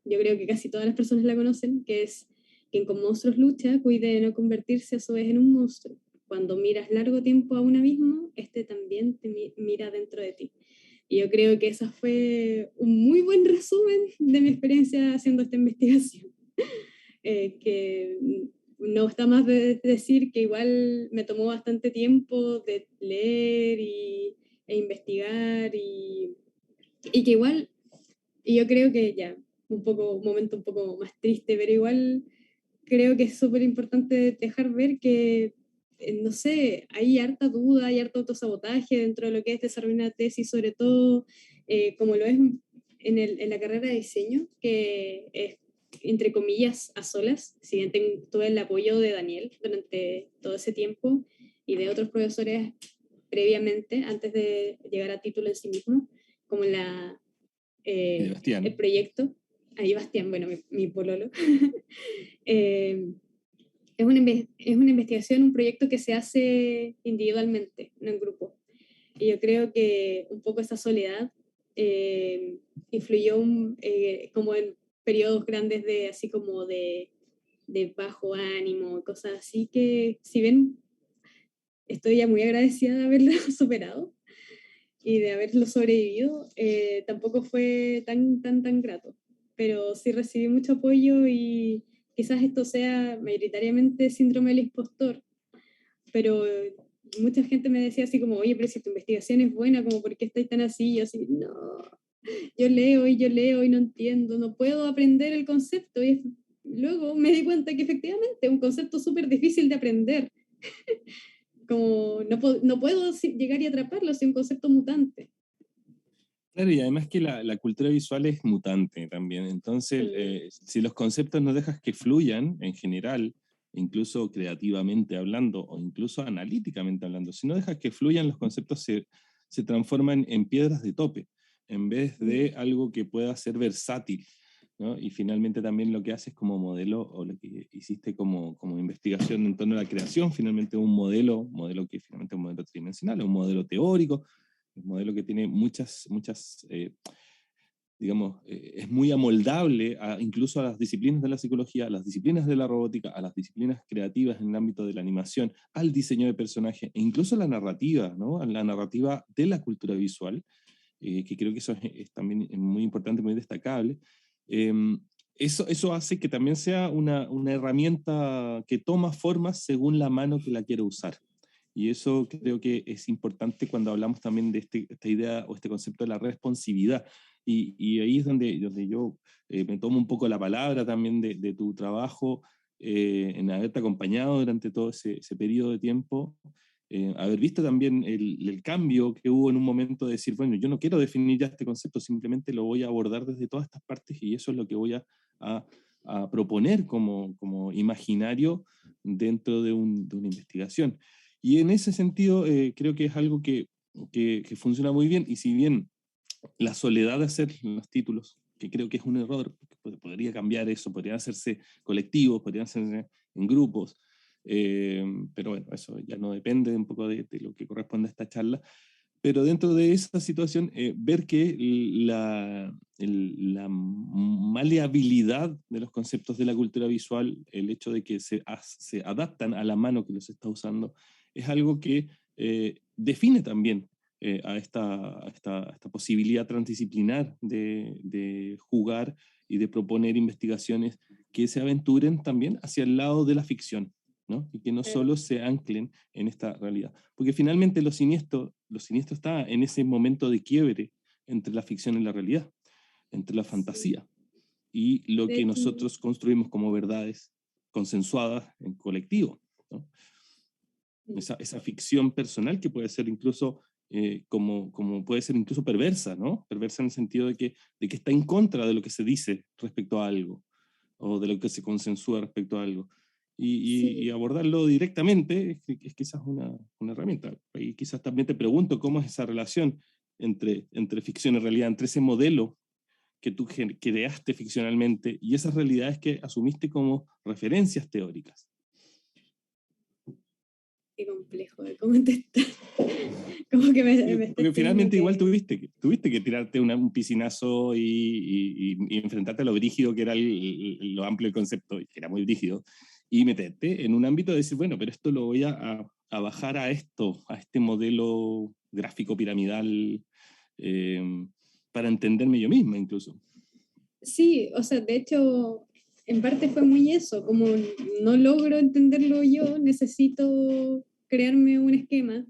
yo creo que casi todas las personas la conocen, que es: quien con monstruos lucha, cuide de no convertirse a su vez en un monstruo. Cuando miras largo tiempo a un abismo, este también te mira dentro de ti. Y yo creo que ese fue un muy buen resumen de mi experiencia haciendo esta investigación. Que no está más de decir que igual me tomó bastante tiempo de leer e investigar y que igual, y yo creo que ya, un momento un poco más triste, pero igual creo que es súper importante dejar ver que, no sé, hay harta duda, hay harto autosabotaje dentro de lo que es desarrollar una tesis, sobre todo como lo es en la carrera de diseño, que es, entre comillas, a solas. Si bien tuve el apoyo de Daniel durante todo ese tiempo y de otros profesores previamente, antes de llegar a título en sí mismo, como Y de el Bastián. proyecto. Ahí Bastián, bueno, mi pololo. eh, es una investigación, un proyecto que se hace individualmente, no en grupo. Y yo creo que un poco esa soledad influyó como en periodos grandes de así como de bajo ánimo, cosas así que, si bien estoy ya muy agradecida de haberlo superado y de haberlo sobrevivido, tampoco fue tan grato. Pero sí recibí mucho apoyo y quizás esto sea mayoritariamente síndrome del impostor, pero mucha gente me decía así como, oye, pero si tu investigación es buena, como, ¿por qué estáis tan así? Y yo así, no, yo leo y no entiendo, no puedo aprender el concepto. Luego me di cuenta que efectivamente es un concepto súper difícil de aprender, como no puedo llegar y atraparlo, es un concepto mutante. Claro, y además que la cultura visual es mutante también. Entonces, si los conceptos no dejas que fluyan en general, incluso creativamente hablando o incluso analíticamente hablando, si no dejas que fluyan, los conceptos se transforman en piedras de tope, en vez de algo que pueda ser versátil, ¿no? Y finalmente también lo que haces como modelo, o lo que hiciste como investigación en torno a la creación, finalmente un modelo que finalmente es un modelo tridimensional, un modelo teórico, un modelo que tiene muchas digamos, es muy amoldable incluso a las disciplinas de la psicología, a las disciplinas de la robótica, a las disciplinas creativas en el ámbito de la animación, al diseño de personajes, e incluso a la narrativa, ¿no? A la narrativa de la cultura visual, que creo que eso es también muy importante, muy destacable. Eh, eso hace que también sea una herramienta que toma forma según la mano que la quiere usar. Y eso creo que es importante cuando hablamos también de esta idea o este concepto de la responsividad. Y ahí es donde yo me tomo un poco la palabra también de tu trabajo, en haberte acompañado durante todo ese periodo de tiempo, haber visto también el cambio que hubo en un momento de decir, bueno, yo no quiero definir ya este concepto, simplemente lo voy a abordar desde todas estas partes y eso es lo que voy a, a proponer como imaginario dentro de una investigación. Y en ese sentido, creo que es algo que funciona muy bien, y si bien la soledad de hacer los títulos, que creo que es un error, porque podría cambiar eso, podrían hacerse colectivos, podrían hacerse en grupos, pero bueno, eso ya no depende un poco de lo que corresponde a esta charla. Pero dentro de esa situación, ver que la maleabilidad de los conceptos de la cultura visual, el hecho de que se adaptan a la mano que los está usando, es algo que define también a esta posibilidad transdisciplinar de jugar y de proponer investigaciones que se aventuren también hacia el lado de la ficción, ¿no? Y que no solo se anclen en esta realidad. Porque finalmente lo siniestro está en ese momento de quiebre entre la ficción y la realidad, entre la fantasía y lo De que hecho, nosotros construimos como verdades consensuadas en colectivo, ¿no? Esa ficción personal que puede ser incluso como puede ser incluso perversa, ¿no? Perversa en el sentido de que está en contra de lo que se dice respecto a algo, o de lo que se consensúa respecto a algo. Y sí, abordarlo directamente es quizás una herramienta. Y quizás también te pregunto cómo es esa relación entre ficción y realidad, entre ese modelo que tú creaste ficcionalmente y esas realidades que asumiste como referencias teóricas. qué complejo de contestar. Como que me estás Porque pidiendo finalmente igual que... tuviste que tirarte un piscinazo y enfrentarte a lo brígido que era lo amplio del concepto, que era muy brígido, y meterte en un ámbito de decir, bueno, pero esto lo voy a bajar a este modelo gráfico piramidal, eh, para entenderme yo misma incluso. Sí, o sea, de hecho, en parte fue muy eso, como no logro entenderlo yo, necesito crearme un esquema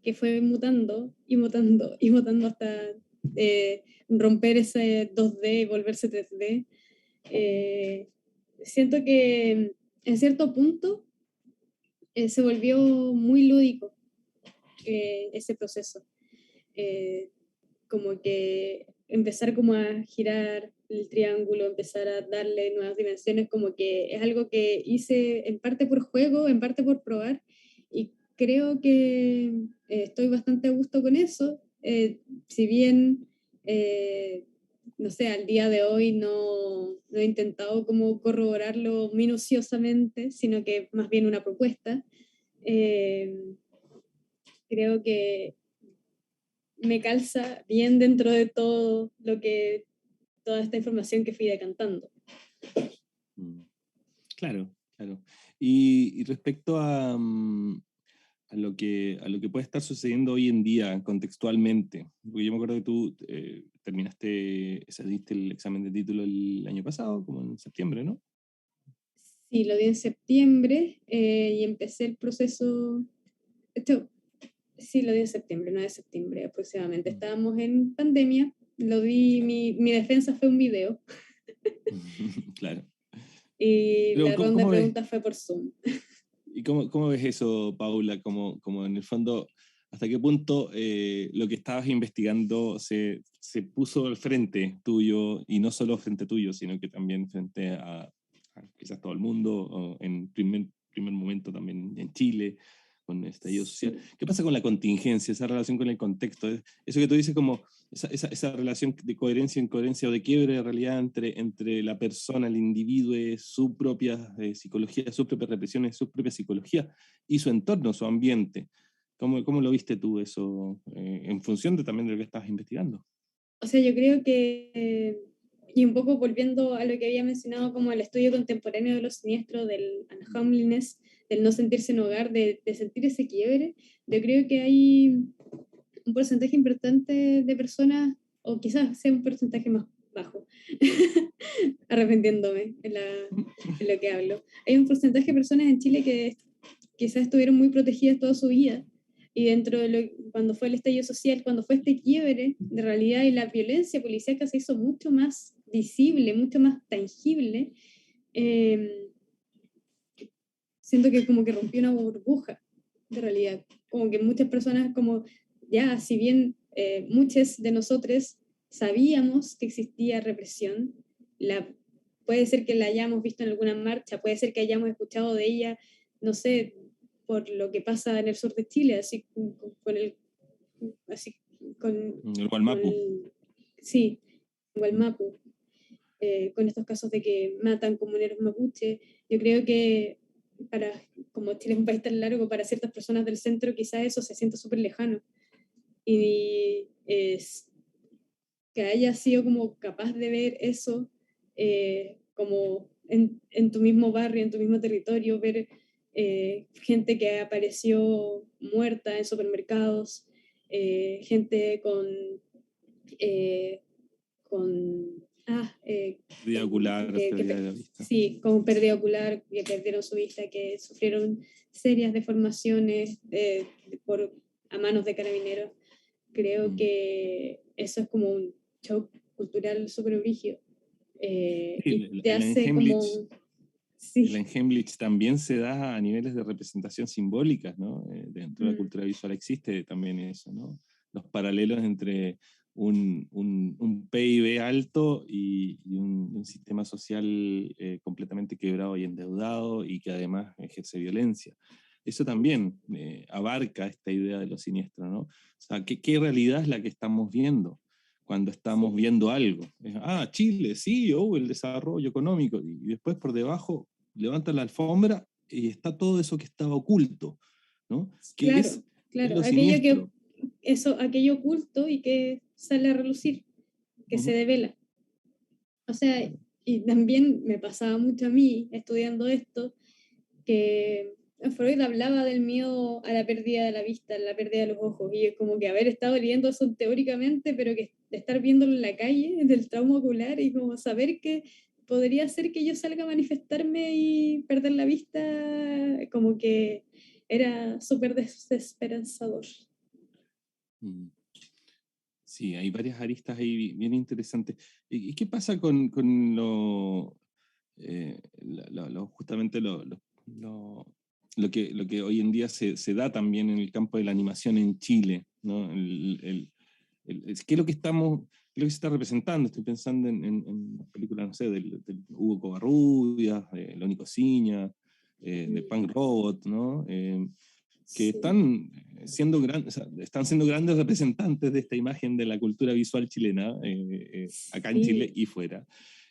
que fue mutando y mutando y mutando hasta romper ese 2D y volverse 3D. Siento que en cierto punto se volvió muy lúdico ese proceso. Eh, Como que empezar como a girar el triángulo, empezar a darle nuevas dimensiones, como que es algo que hice en parte por juego, en parte por probar, y creo que estoy bastante a gusto con eso, si bien, no sé, al día de hoy no he intentado como corroborarlo minuciosamente, sino que más bien una propuesta. Eh, Creo que me calza bien dentro de todo lo que, toda esta información que fui decantando. Mm. Claro, claro. Y respecto a lo que puede estar sucediendo hoy en día contextualmente, porque yo me acuerdo que tú diste el examen de título el año pasado, como en septiembre, ¿no? Sí, lo di en septiembre y empecé el proceso, esto, sí, lo di en septiembre, 9 de septiembre aproximadamente. Mm. Estábamos en pandemia, lo di, mi defensa fue un video Claro. y Pero la ronda de ¿cómo ves? preguntas fue por Zoom. ¿Y cómo ves eso, Paula? Como en el fondo, hasta qué punto lo que estabas investigando se puso al frente tuyo, y no solo frente tuyo, sino que también frente a quizás todo el mundo, o en primer momento también en Chile, con el estallido social. Sí. ¿Qué pasa con la contingencia, esa relación con el contexto? Eso que tú dices como esa relación de coherencia, incoherencia o de quiebre de realidad entre la persona, el individuo, su propia psicología, sus propias represiones, su propia psicología y su entorno, su ambiente. ¿Cómo lo viste tú eso en función también de lo que estabas investigando? O sea, yo creo que, y un poco volviendo a lo que había mencionado como el estudio contemporáneo de los siniestros, del unhomeliness, del no sentirse en hogar, de sentir ese quiebre, yo creo que hay un porcentaje importante de personas, o quizás sea un porcentaje más bajo, arrepentiéndome en lo que hablo. Hay un porcentaje de personas en Chile que quizás estuvieron muy protegidas toda su vida, y dentro de cuando fue el estallido social, cuando fue este quiebre de realidad y la violencia policíaca se hizo mucho más visible, mucho más tangible, eh, siento que como que rompió una burbuja de realidad, como que muchas personas como, ya, si bien muchos de nosotros sabíamos que existía represión, puede ser que la hayamos visto en alguna marcha, puede ser que hayamos escuchado de ella, no sé, por lo que pasa en el sur de Chile, así con el, así con, El con Gualmapu. sí, Gualmapu, con estos casos de que matan comuneros mapuche. Yo creo que para, como Chile es un país tan largo, para ciertas personas del centro quizás eso se siente súper lejano. Y es que haya sido como capaz de ver eso como en tu mismo barrio, en tu mismo territorio, ver gente que apareció muerta en supermercados, gente eh, con, Pérdida ocular, pérdida de la vista. sí, con pérdida ocular, que perdieron su vista, que sufrieron serias deformaciones a manos de carabineros. Creo que eso es como un shock cultural súper brígido. Y Sí, te hace como, el sí, Enheimlich también se da a niveles de representación simbólicas, ¿no? Dentro de la cultura visual existe también eso, ¿no? Los paralelos entre un PIB alto y un sistema social completamente quebrado y endeudado, y que además ejerce violencia. Eso también abarca esta idea de lo siniestro, ¿no? O sea, ¿qué realidad es la que estamos viendo cuando estamos viendo algo? Chile, sí, el desarrollo económico, y después por debajo levantan la alfombra y está todo eso que estaba oculto, ¿no? ¿Qué claro, es claro, lo siniestro? aquello oculto y que sale a relucir, que se Ujú. devela. O sea, y también me pasaba mucho a mí estudiando esto, que Freud hablaba del miedo a la pérdida de la vista, a la pérdida de los ojos, y es como que haber estado leyendo eso teóricamente, pero que estar viéndolo en la calle, del trauma ocular, y como saber que podría ser que yo salga a manifestarme y perder la vista, como que era súper desesperanzador. Mm. Sí, hay varias aristas ahí bien interesantes. ¿Y qué pasa con justamente lo que hoy en día se da también en el campo de la animación en Chile, ¿no? ¿Qué es lo que qué es lo que se está representando? Estoy pensando en películas, no sé, del Hugo Covarrubias, de Loni Cosiña, de Punk Robot, ¿no? Que Sí, están siendo grandes representantes de esta imagen de la cultura visual chilena, acá en Chile sí. y fuera.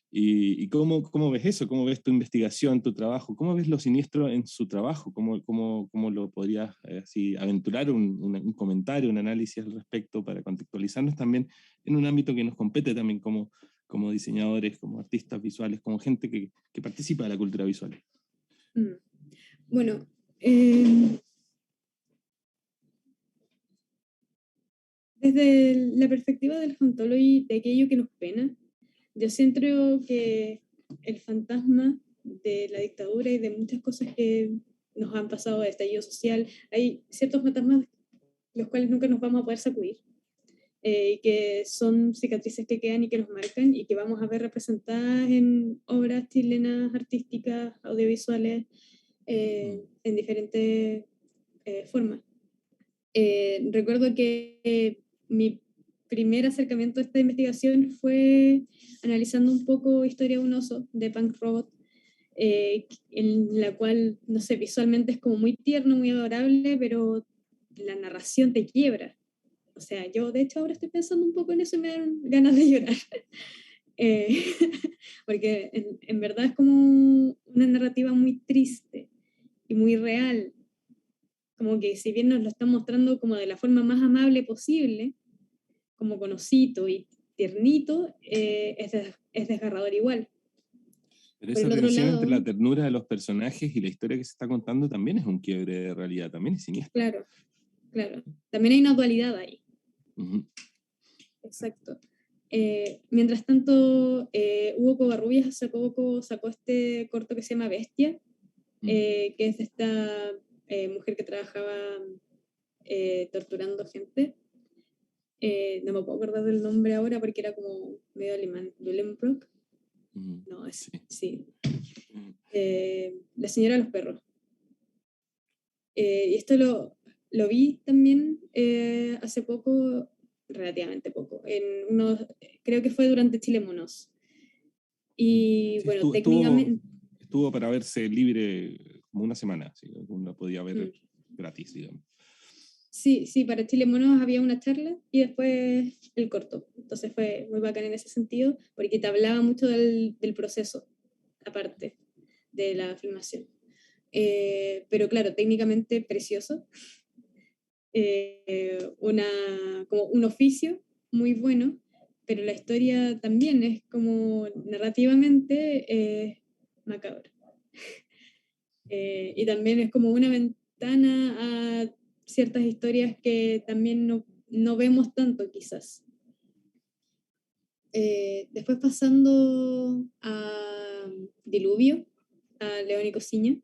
¿Y cómo ves eso? ¿Cómo ves tu investigación, tu trabajo? ¿Cómo ves lo siniestro en su trabajo? ¿Cómo lo podrías así aventurar un comentario, un análisis al respecto para contextualizarnos también en un ámbito que nos compete también como diseñadores, como artistas visuales, como gente que participa de la cultura visual? Mm. Bueno, eh, desde la perspectiva del Hauntology, de aquello que nos pena, yo siento que el fantasma de la dictadura y de muchas cosas que nos han pasado de estallido social, hay ciertos fantasmas los cuales nunca nos vamos a poder sacudir, que son cicatrices que quedan y que nos marcan y que vamos a ver representadas en obras chilenas, artísticas, audiovisuales, Mm. en diferentes formas. Recuerdo que mi primer acercamiento a esta investigación fue analizando un poco Historia de un oso de Punk Robot, en la cual, no sé, visualmente es como muy tierno, muy adorable, pero la narración te quiebra. O sea, yo de hecho ahora estoy pensando un poco en eso y me dan ganas de llorar. Eh, porque en verdad es como una narrativa muy triste y muy real. Como que si bien nos lo están mostrando como de la forma más amable posible, como con osito y tiernito, es desgarrador igual. Pero Por esa el otro tensión entre la lado, ternura de los personajes y la historia que se está contando también es un quiebre de realidad, también es siniestro. claro, claro, también hay una dualidad ahí. Ujú. Exacto. Mientras tanto, Hugo Covarrubias hace poco sacó este corto que se llama Bestia, que es de esta mujer que trabajaba torturando gente. No me puedo acordar del nombre ahora porque era como medio alemán. Lulenbrock. No, es, Sí. sí. Ujú. La señora de los perros. Y esto lo vi también hace poco, relativamente poco, creo que fue durante Chile Monos. Y Sí, bueno, estuvo, técnicamente, estuvo para verse libre como una semana, ¿sí? Uno podía ver gratis, digamos. sí, sí, para Chile Monos había una charla y después el corto. Entonces fue muy bacán en ese sentido, porque te hablaba mucho del proceso, aparte de la filmación. Pero claro, técnicamente precioso. Como un oficio muy bueno, pero la historia también es como narrativamente macabra. Y también es como una ventana a ciertas historias que también no vemos tanto quizás. Después pasando a Diluvio, a León y Cosiña,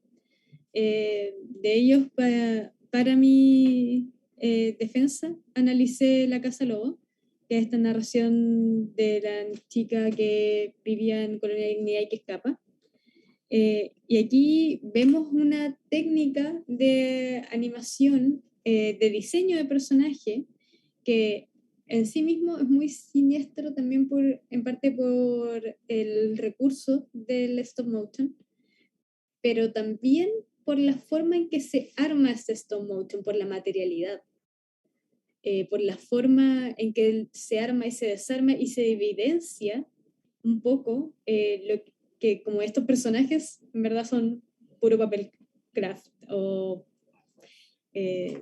de ellos para mi defensa analicé La Casa Lobo, que es esta narración de la chica que vivía en Colonia Dignidad y que escapa. Y aquí vemos una técnica de animación, de diseño de personaje, que en sí mismo es muy siniestro también en parte por el recurso del stop motion, pero también por la forma en que se arma este stop motion, por la materialidad, por la forma en que se arma y se desarma y se evidencia un poco lo que como estos personajes en verdad son puro papel craft eh,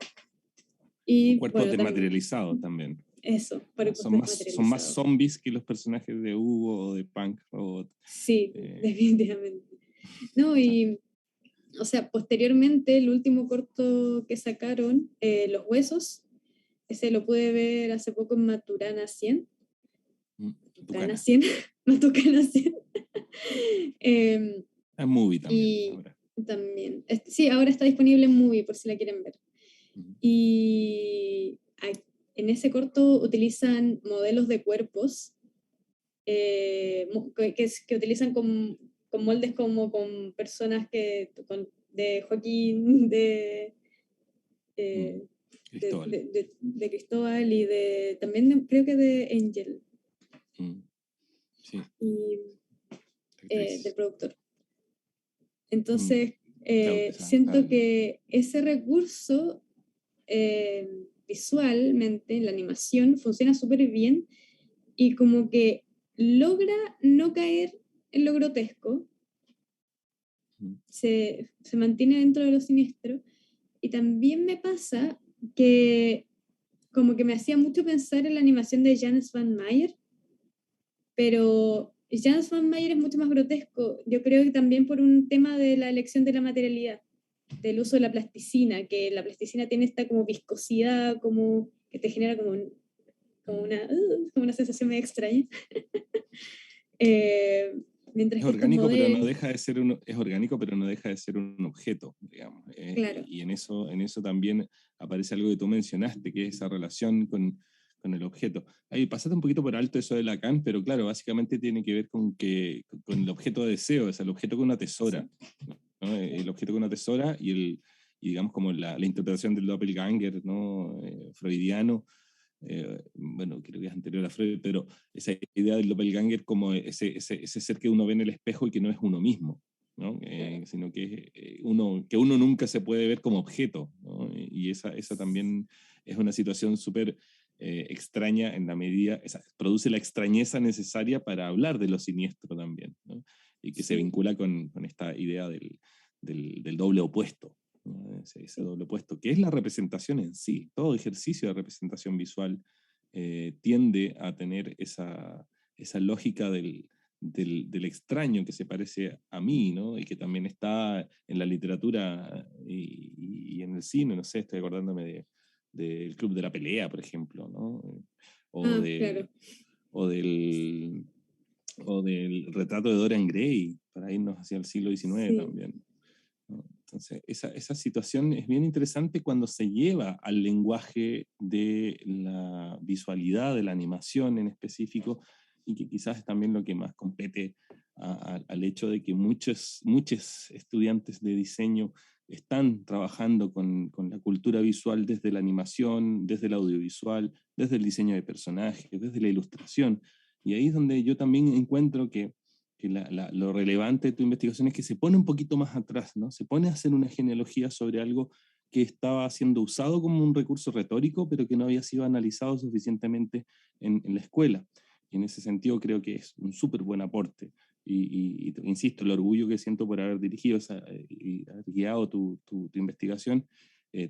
y Cuerpos bueno, también desmaterializados también. eso, por Son más desmaterializado. zombies que los personajes de Hugo o de Punk Robot. Sí, definitivamente. No, y o sea, posteriormente el último corto que sacaron, Los Huesos, ese lo pude ver hace poco en Maturana 100. Maturana Tucana. 100. Matucana 100. Es movie también Y ahora. también, sí, ahora está disponible en Movie por si la quieren ver. Ujú. Y en ese corto utilizan modelos de cuerpos que utilizan con moldes como con personas de Joaquín, eh, Cristóbal. de Cristóbal y también creo que de Angel Sí, y del actriz. productor. Entonces, Esa siento que ese recurso visualmente en la animación funciona súper bien y como que logra no caer en lo grotesco, se mantiene dentro de lo siniestro. Y también me pasa que como que me hacía mucho pensar en la animación de James Van Meyer, pero James Van Meyer es mucho más grotesco. Yo creo que también por un tema de la elección de la materialidad, del uso de la plasticina, que la plasticina tiene esta como viscosidad, como que te genera como una sensación medio extraña. Mientras Es que estos orgánico, pero no modelos, deja de ser es orgánico, pero no deja de ser un objeto, digamos. claro, Y en eso también aparece algo que tú mencionaste, que es esa relación con el objeto. Ahí pasaste un poquito por alto eso de Lacan, pero claro, básicamente tiene que ver con el objeto de deseo, es el objeto que una tesora, sí, ¿no? El objeto que una tesora y digamos como la interpretación del doppelganger, ¿no? Freudiano, bueno, creo que es anterior a Freud, pero esa idea del doppelganger como ese ser que uno ve en el espejo y que no es uno mismo, ¿no? Sino que uno nunca se puede ver como objeto, ¿no? Y esa también es una situación súper extraña en la medida, produce la extrañeza necesaria para hablar de lo siniestro también, ¿no? Y que se vincula con esta idea del doble opuesto, ¿no? Ese doble opuesto, que es la representación en sí. Todo ejercicio de representación visual tiende a tener esa lógica del extraño que se parece a mí, ¿no? Y que también está en la literatura y en el cine, no sé, estoy acordándome del Club de la Pelea, por ejemplo, ¿no? Claro. O del retrato de Dorian Gray, para irnos hacia el siglo XIX también, ¿no? Entonces, esa situación es bien interesante cuando se lleva al lenguaje de la visualidad, de la animación en específico, y que quizás es también lo que más compete al hecho de que muchos estudiantes de diseño están trabajando con la cultura visual desde la animación, desde el audiovisual, desde el diseño de personajes, desde la ilustración. Y ahí es donde yo también encuentro que lo relevante de tu investigación es que se pone un poquito más atrás, ¿no? Se pone a hacer una genealogía sobre algo que estaba siendo usado como un recurso retórico, pero que no había sido analizado suficientemente en la escuela. Y en ese sentido creo que es un súper buen aporte. Y insisto, el orgullo que siento por haber dirigido y haber guiado tu investigación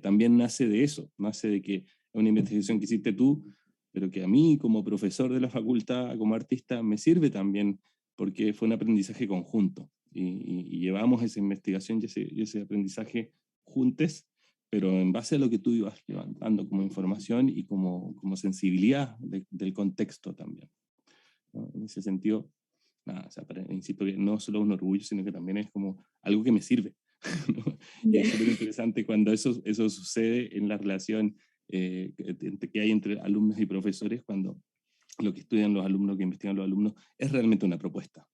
también nace de eso, nace de que es una investigación que hiciste tú, pero que a mí como profesor de la facultad, como artista, me sirve también porque fue un aprendizaje conjunto y llevamos esa investigación y ese aprendizaje juntos, pero en base a lo que tú ibas levantando como información y como sensibilidad del contexto también, ¿no? En ese sentido, nada, o sea, insisto que no solo un orgullo, sino que también es como algo que me sirve, ¿no? Y es súper interesante cuando eso sucede en la relación que hay entre alumnos y profesores, cuando lo que estudian los alumnos, que investigan los alumnos, es realmente una propuesta,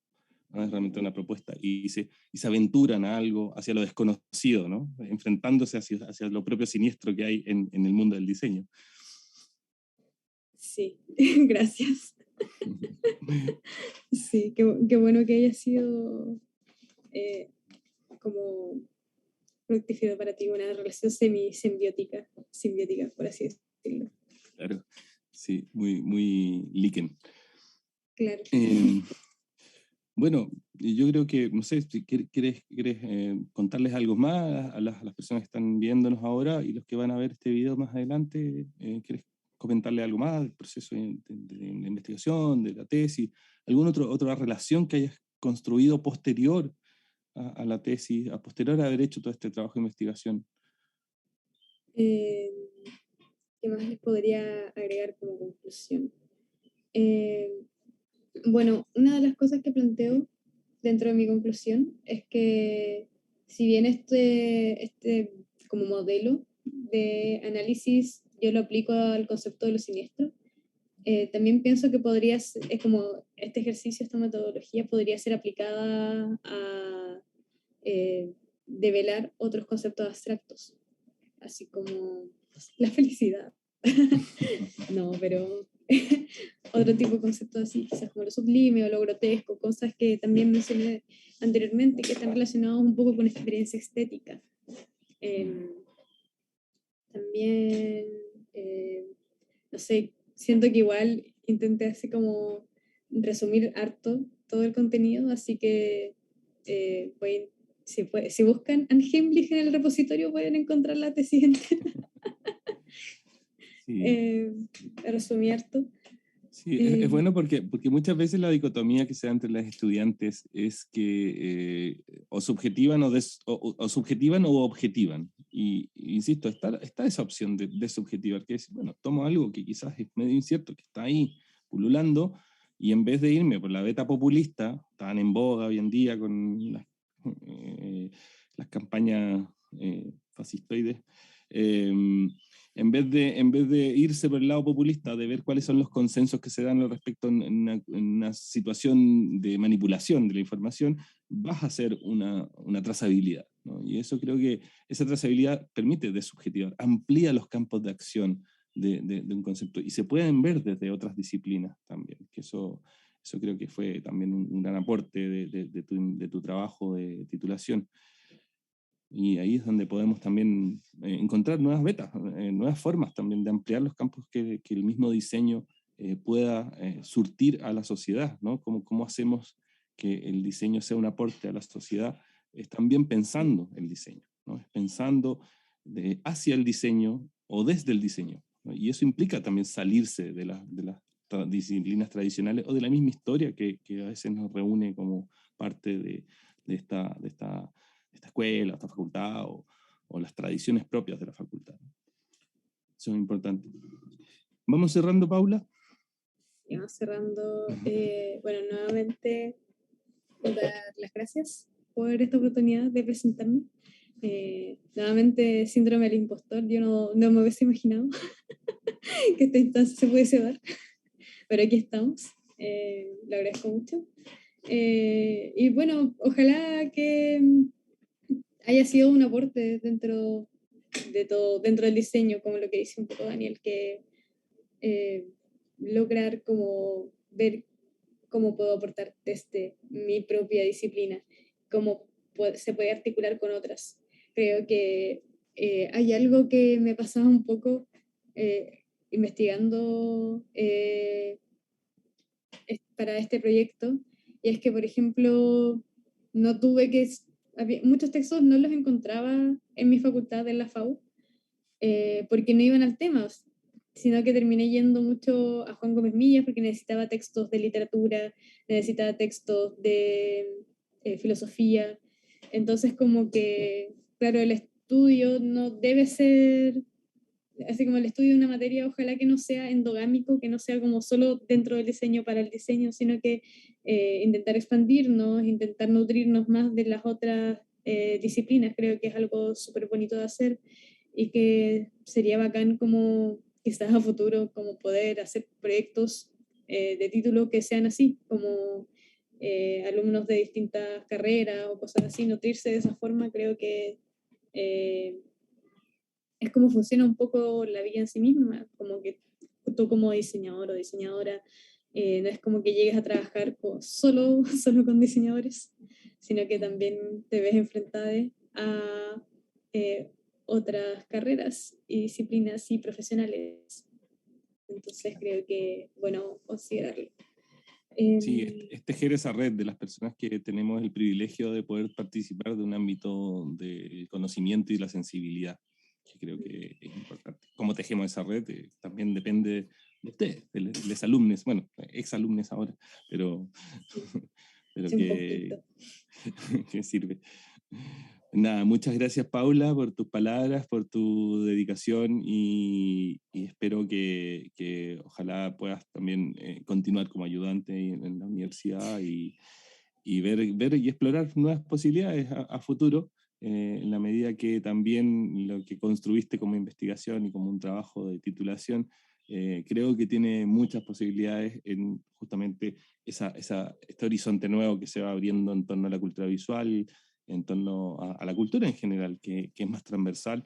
¿no? Es realmente una propuesta y se aventuran a algo hacia lo desconocido, ¿no? Enfrentándose hacia lo propio siniestro que hay en el mundo del diseño. Sí, gracias. Sí, qué bueno que haya sido como fructífero para ti, una relación simbiótica, por así decirlo. Claro, sí, muy Liken. Claro. Bueno, yo creo que, no sé, si quieres contarles algo más a las personas que están viéndonos ahora y los que van a ver este video más adelante. ¿Quieres comentarle algo más del proceso de la investigación, de la tesis? ¿Alguna otra relación que hayas construido posterior a la tesis, a posterior a haber hecho todo este trabajo de investigación? ¿Qué más les podría agregar como conclusión? Bueno, una de las cosas que planteo dentro de mi conclusión es que si bien este como modelo de análisis yo lo aplico al concepto de lo siniestro, también pienso que es como este ejercicio, esta metodología podría ser aplicada a develar otros conceptos abstractos, así como la felicidad. No, pero otro tipo de conceptos así, quizás como lo sublime o lo grotesco, cosas que también mencioné anteriormente, que están relacionados un poco con esta experiencia estética. También, no sé, siento que igual intenté así como resumir harto todo el contenido, así que si buscan Anheimlich en el repositorio pueden encontrar la tesis entera. Sí. Resumí harto. Sí, es bueno porque muchas veces la dicotomía que se da entre las estudiantes es que o subjetivan o subjetivan o objetivan. Y insisto, está esa opción de subjetivar, que es, bueno, tomo algo que quizás es medio incierto, que está ahí pululando, y en vez de irme por la beta populista, tan en boga hoy en día con las campañas fascistoides, en vez de irse por el lado populista, de ver cuáles son los consensos que se dan al respecto en una situación de manipulación de la información, vas a hacer una trazabilidad, ¿no? Y eso creo que esa trazabilidad permite desubjetivar, amplía los campos de acción de un concepto, y se pueden ver desde otras disciplinas también, que eso creo que fue también un gran aporte de tu trabajo de titulación. Y ahí es donde podemos también encontrar nuevas vetas, nuevas formas también de ampliar los campos que el mismo diseño pueda surtir a la sociedad, ¿no? ¿Cómo hacemos que el diseño sea un aporte a la sociedad? Es también pensando el diseño, ¿no? Es pensando hacia el diseño o desde el diseño, ¿no? Y eso implica también salirse de las disciplinas tradicionales o de la misma historia que a veces nos reúne como parte de esta escuela, esta facultad o las tradiciones propias de la facultad. Eso es importante. ¿Vamos cerrando, Paula? Y vamos cerrando. Bueno, nuevamente dar las gracias por esta oportunidad de presentarme. Nuevamente, síndrome del impostor. Yo no me hubiese imaginado que esta instancia se pudiese dar, pero aquí estamos. Lo agradezco mucho. Y bueno, ojalá que haya sido un aporte dentro de todo, dentro del diseño, como lo que dice un poco Daniel, que lograr como ver cómo puedo aportar desde mi propia disciplina, cómo se puede articular con otras. Creo que hay algo que me pasaba un poco investigando para este proyecto, y es que, por ejemplo, no tuve que... muchos textos no los encontraba en mi facultad, en la FAU, porque no iban al tema, sino que terminé yendo mucho a Juan Gómez Millas porque necesitaba textos de literatura, necesitaba textos de filosofía. Entonces, como que, claro, el estudio no debe ser, así como el estudio de una materia, ojalá que no sea endogámico, que no sea como solo dentro del diseño para el diseño, sino que intentar expandirnos, intentar nutrirnos más de las otras disciplinas. Creo que es algo súper bonito de hacer y que sería bacán como quizás a futuro como poder hacer proyectos de título que sean así, como alumnos de distintas carreras o cosas así, nutrirse de esa forma. Creo que es como funciona un poco la vida en sí misma, como que tú como diseñador o diseñadora no es como que llegues a trabajar solo con diseñadores, sino que también te ves enfrentada a otras carreras y disciplinas y profesionales. Entonces creo que, bueno, considerarlo. Sí, es tejer esa red de las personas que tenemos el privilegio de poder participar de un ámbito del conocimiento y la sensibilidad, que creo que es importante. Cómo tejemos esa red también depende de ustedes, de los alumnos, bueno, exalumnos ahora, pero, pero que sirve. Nada, muchas gracias, Paula, por tus palabras, por tu dedicación, y espero que ojalá puedas también continuar como ayudante en la universidad y ver y explorar nuevas posibilidades a futuro, en la medida que también lo que construiste como investigación y como un trabajo de titulación, creo que tiene muchas posibilidades en justamente este horizonte nuevo que se va abriendo en torno a la cultura visual, en torno a la cultura en general, que es más transversal,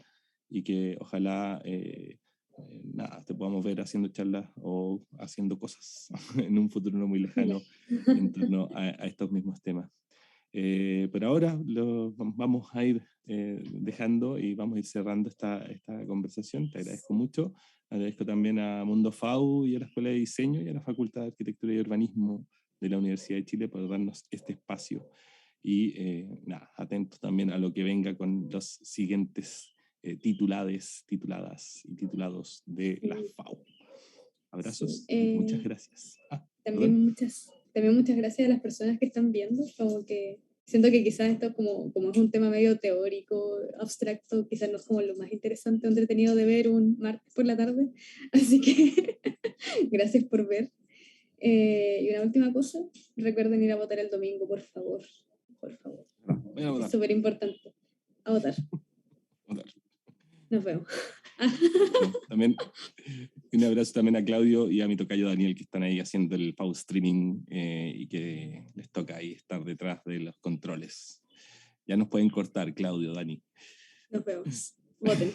y que ojalá nada, te podamos ver haciendo charlas o haciendo cosas en un futuro no muy lejano en torno a estos mismos temas. Por ahora vamos a ir dejando y vamos a ir cerrando esta conversación. Te agradezco mucho. Agradezco también a Mundo FAU y a la Escuela de Diseño y a la Facultad de Arquitectura y Urbanismo de la Universidad de Chile por darnos este espacio. Y nada, atentos también a lo que venga con los siguientes tituladas y titulados de la FAU. Abrazos, Sí, muchas gracias. también muchas gracias a las personas que están viendo, como que siento que quizás esto como es un tema medio teórico, abstracto, quizás no es como lo más interesante o entretenido de ver un martes por la tarde, así que gracias por ver. Y una última cosa, recuerden ir a votar el domingo, por favor, por favor. Voy a votar. Es súper importante. A votar. Votar. Nos vemos. También un abrazo también a Claudio y a mi tocayo Daniel, que están ahí haciendo el pause streaming y que les toca ahí estar detrás de los controles. Ya nos pueden cortar, Claudio, Dani. Nos vemos. Voten.